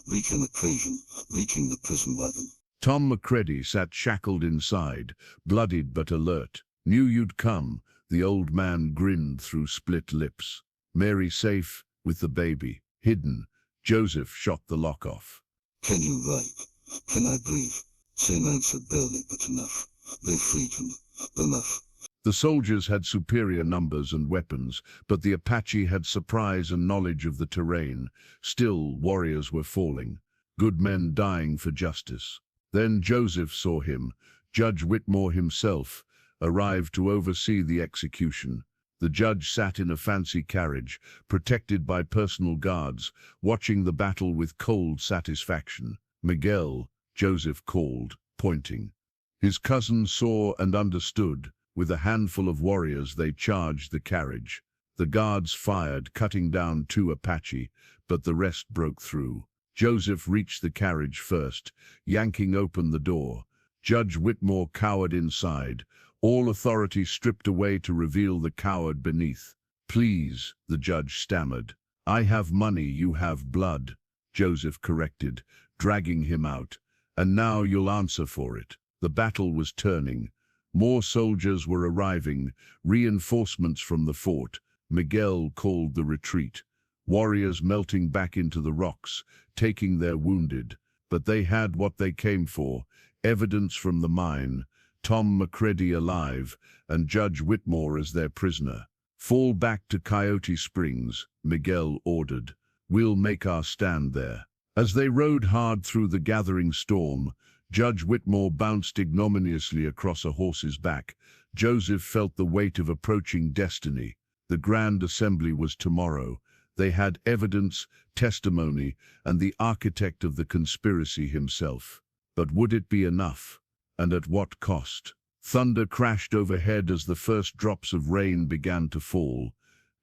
reaching the prison wagon. Tom McCready sat shackled inside, bloodied but alert. Knew you'd come, the old man grinned through split lips. Mary safe, with the baby, hidden. Joseph shot the lock off. Can you write? Can I breathe? Sam answered barely, but enough. They freed him. Enough. The soldiers had superior numbers and weapons, but the Apache had surprise and knowledge of the terrain. Still, warriors were falling, good men dying for justice. Then Joseph saw him. Judge Whitmore himself arrived to oversee the execution. The judge sat in a fancy carriage, protected by personal guards, watching the battle with cold satisfaction. Miguel, Joseph called, pointing. His cousin saw and understood. With a handful of warriors they charged the carriage. The guards fired, cutting down 2 Apache, but the rest broke through. Joseph reached the carriage first, yanking open the door. Judge Whitmore cowered inside, all authority stripped away to reveal the coward beneath. Please, the judge stammered. I have money, you have blood, Joseph corrected, dragging him out. And now you'll answer for it. The battle was turning. More soldiers were arriving, reinforcements from the fort. Miguel called the retreat. Warriors melting back into the rocks, taking their wounded. But they had what they came for, evidence from the mine, Tom McCready alive, and Judge Whitmore as their prisoner. Fall back to Coyote Springs, Miguel ordered. We'll make our stand there. As they rode hard through the gathering storm, Judge Whitmore bounced ignominiously across a horse's back. Joseph felt the weight of approaching destiny. The grand assembly was tomorrow. They had evidence, testimony, and the architect of the conspiracy himself. But would it be enough? And at what cost? Thunder crashed overhead as the first drops of rain began to fall.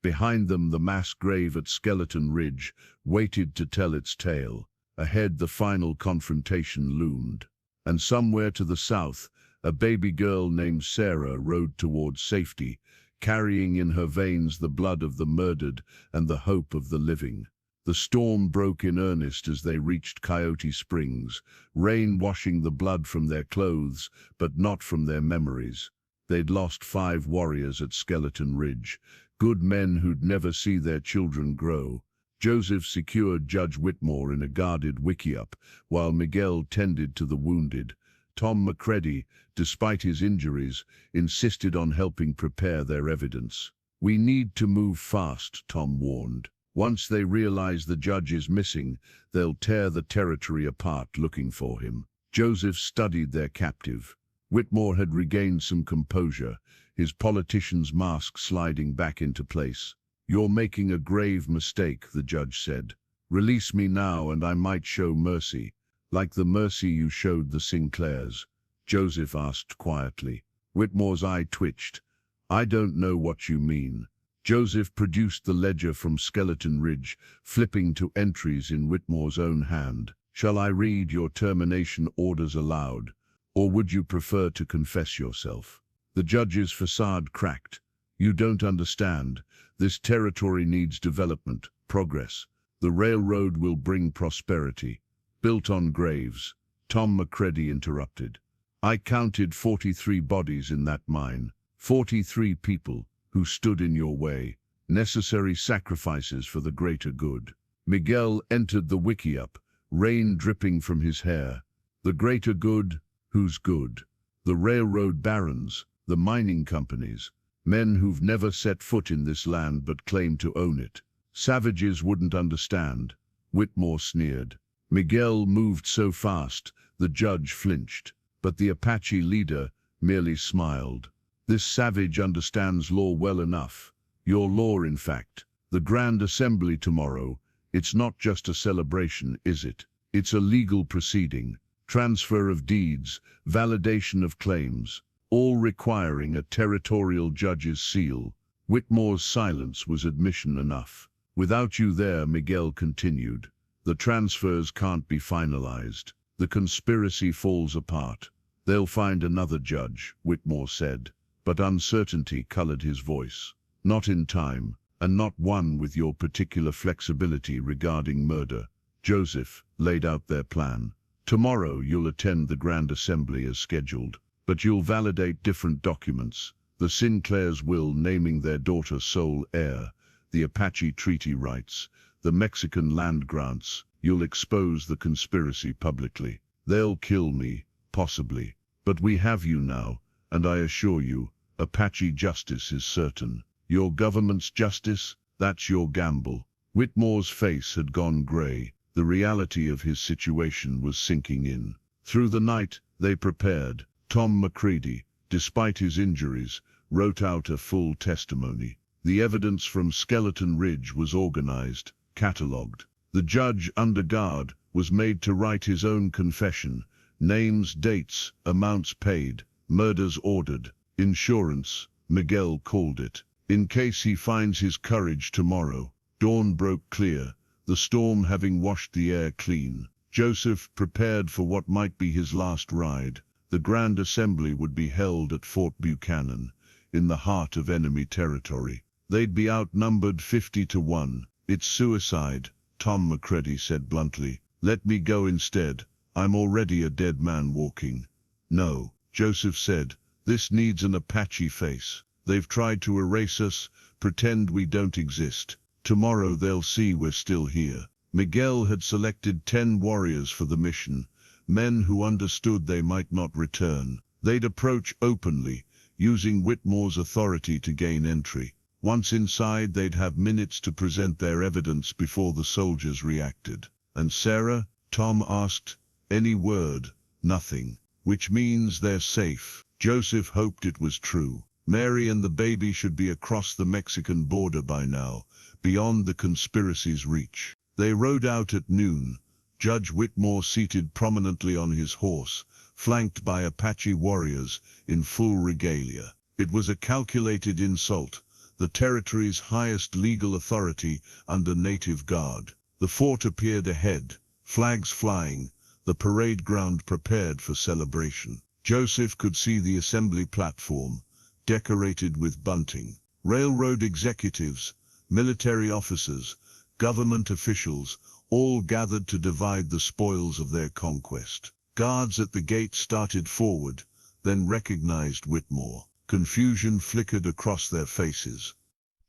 Behind them, the mass grave at Skeleton Ridge waited to tell its tale. Ahead, the final confrontation loomed. And somewhere to the south, a baby girl named Sarah rode towards safety, carrying in her veins the blood of the murdered and the hope of the living. The storm broke in earnest as they reached Coyote Springs, rain washing the blood from their clothes, but not from their memories. They'd lost 5 warriors at Skeleton Ridge, good men who'd never see their children grow. Joseph secured Judge Whitmore in a guarded wickiup, while Miguel tended to the wounded. Tom McCready, despite his injuries, insisted on helping prepare their evidence. We need to move fast, Tom warned. Once they realize the judge is missing, they'll tear the territory apart looking for him. Joseph studied their captive. Whitmore had regained some composure, his politician's mask sliding back into place. You're making a grave mistake, the judge said. Release me now and I might show mercy, like the mercy you showed the Sinclairs, Joseph asked quietly. Whitmore's eye twitched. I don't know what you mean. Joseph produced the ledger from Skeleton Ridge, flipping to entries in Whitmore's own hand. Shall I read your termination orders aloud, or would you prefer to confess yourself? The judge's facade cracked. You don't understand. This territory needs development, progress. The railroad will bring prosperity. Built on graves. Tom McCready interrupted. I counted 43 bodies in that mine. 43 people who stood in your way. Necessary sacrifices for the greater good. Miguel entered the wickiup, rain dripping from his hair. The greater good? Who's good? The railroad barons, the mining companies, men who've never set foot in this land but claim to own it. Savages wouldn't understand. Whitmore sneered. Miguel moved so fast, the judge flinched, but the Apache leader merely smiled. This savage understands law well enough. Your law, in fact. The Grand Assembly tomorrow, it's not just a celebration, is it? It's a legal proceeding. Transfer of deeds, validation of claims, all requiring a territorial judge's seal. Whitmore's silence was admission enough. Without you there, Miguel continued, the transfers can't be finalized. The conspiracy falls apart. They'll find another judge, Whitmore said, but uncertainty colored his voice. Not in time, and not one with your particular flexibility regarding murder. Joseph laid out their plan. Tomorrow you'll attend the Grand Assembly as scheduled, but you'll validate different documents. The Sinclairs' will naming their daughter sole heir, the Apache treaty rights, the Mexican land grants. You'll expose the conspiracy publicly. They'll kill me, possibly, but we have you now, and I assure you, Apache justice is certain. Your government's justice? That's your gamble. Whitmore's face had gone gray. The reality of his situation was sinking in. Through the night, they prepared. Tom McCready, despite his injuries, wrote out a full testimony. The evidence from Skeleton Ridge was organized, catalogued. The judge, under guard, was made to write his own confession. Names, dates, amounts paid, murders ordered, insurance, Miguel called it. In case he finds his courage tomorrow. Dawn broke clear, the storm having washed the air clean. Joseph prepared for what might be his last ride. The Grand Assembly would be held at Fort Buchanan, in the heart of enemy territory. They'd be outnumbered 50-1. It's suicide, Tom McCready said bluntly. Let me go instead. I'm already a dead man walking. No, Joseph said. This needs an Apache face. They've tried to erase us, pretend we don't exist. Tomorrow they'll see we're still here. Miguel had selected 10 warriors for the mission, men who understood they might not return. They'd approach openly, using Whitmore's authority to gain entry. Once inside, they'd have minutes to present their evidence before the soldiers reacted. And Sarah? Tom asked. Any word? Nothing. Which means they're safe. Joseph hoped it was true. Mary and the baby should be across the Mexican border by now, beyond the conspiracy's reach. They rode out at noon, Judge Whitmore seated prominently on his horse, flanked by Apache warriors in full regalia. It was a calculated insult, the territory's highest legal authority under native guard. The fort appeared ahead, flags flying, the parade ground prepared for celebration. Joseph could see the assembly platform, decorated with bunting. Railroad executives, military officers, government officials, all gathered to divide the spoils of their conquest. Guards at the gate started forward, then recognized Whitmore. Confusion flickered across their faces.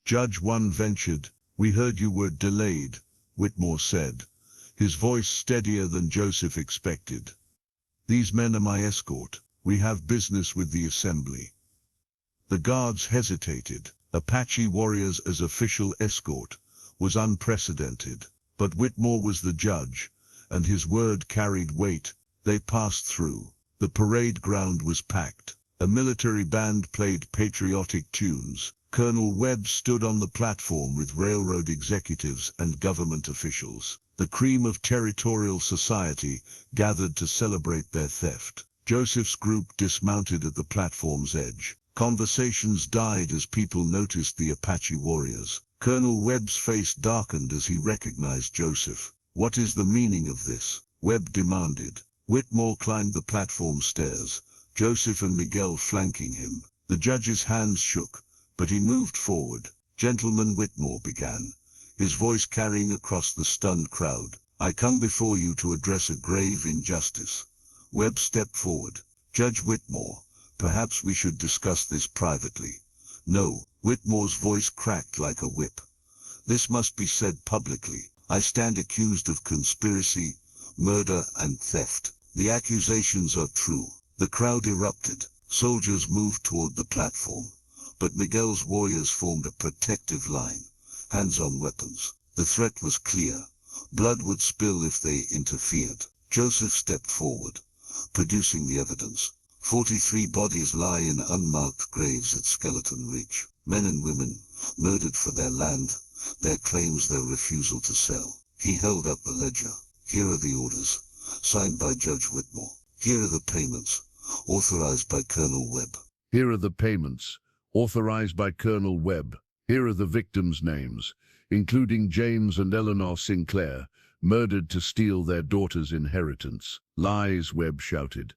Judge One ventured. We heard you were delayed, Whitmore said, his voice steadier than Joseph expected. These men are my escort. We have business with the assembly. The guards hesitated. Apache warriors as official escort was unprecedented, but Whitmore was the judge, and his word carried weight. They passed through. The parade ground was packed. A military band played patriotic tunes. Colonel Webb stood on the platform with railroad executives and government officials. The cream of territorial society gathered to celebrate their theft. Joseph's group dismounted at the platform's edge. Conversations died as people noticed the Apache warriors. Colonel Webb's face darkened as he recognized Joseph. "What is the meaning of this?" Webb demanded. Whitmore climbed the platform stairs, Joseph and Miguel flanking him. The judge's hands shook, but he moved forward. "Gentleman," Whitmore began, his voice carrying across the stunned crowd, "I come before you to address a grave injustice." Webb stepped forward. "Judge Whitmore, perhaps we should discuss this privately." "No," Whitmore's voice cracked like a whip. "This must be said publicly. I stand accused of conspiracy, murder, and theft. The accusations are true." The crowd erupted. Soldiers moved toward the platform, but Miguel's warriors formed a protective line, hands on weapons. The threat was clear. Blood would spill if they interfered. Joseph stepped forward, producing the evidence. 43 bodies lie in unmarked graves at Skeleton Ridge. Men and women, murdered for their land, their claims, their refusal to sell. He held up the ledger. "Here are the orders, signed by Judge Whitmore. Here are the payments, authorized by Colonel Webb." Here are the payments, authorized by Colonel Webb. Here are the victims' names, including James and Eleanor Sinclair, murdered to steal their daughter's inheritance. "Lies," Webb shouted.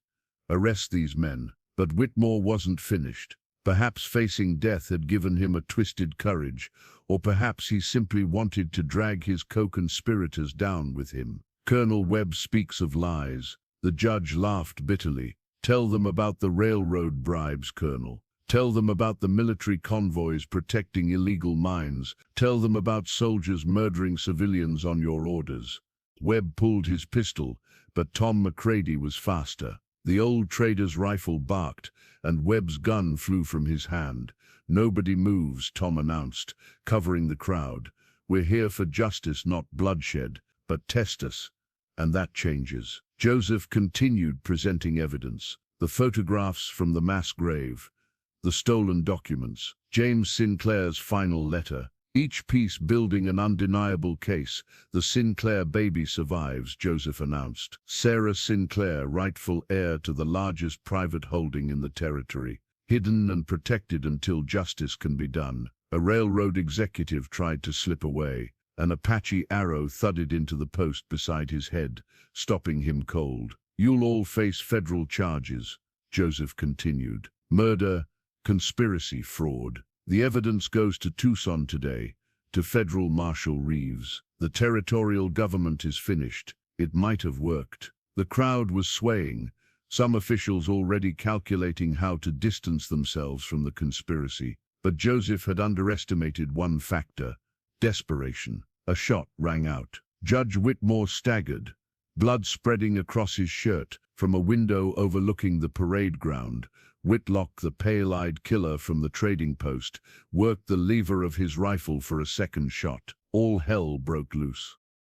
"Arrest these men." But Whitmore wasn't finished. Perhaps facing death had given him a twisted courage, or perhaps he simply wanted to drag his co-conspirators down with him. Colonel Webb speaks of lies. The judge laughed bitterly. "Tell them about the railroad bribes, Colonel. Tell them about the military convoys protecting illegal mines. Tell them about soldiers murdering civilians on your orders." Webb pulled his pistol, but Tom McCready was faster. The old trader's rifle barked, and Webb's gun flew from his hand. "Nobody moves," Tom announced, covering the crowd. "We're here for justice, not bloodshed. But test us, and that changes." Joseph continued presenting evidence. The photographs from the mass grave, the stolen documents, James Sinclair's final letter, each piece building an undeniable case. "The Sinclair baby survives," Joseph announced. "Sarah Sinclair, rightful heir to the largest private holding in the territory, hidden and protected until justice can be done." A railroad executive tried to slip away. An Apache arrow thudded into the post beside his head, stopping him cold. "You'll all face federal charges," Joseph continued. "Murder, conspiracy, fraud. The evidence goes to Tucson today, to Federal Marshal Reeves. The territorial government is finished. It might have worked." The crowd was swaying, some officials already calculating how to distance themselves from the conspiracy. But Joseph had underestimated one factor: desperation. A shot rang out. Judge Whitmore staggered, blood spreading across his shirt. From a window overlooking the parade ground, Whitlock, the pale-eyed killer from the trading post, worked the lever of his rifle for a second shot. All hell broke loose.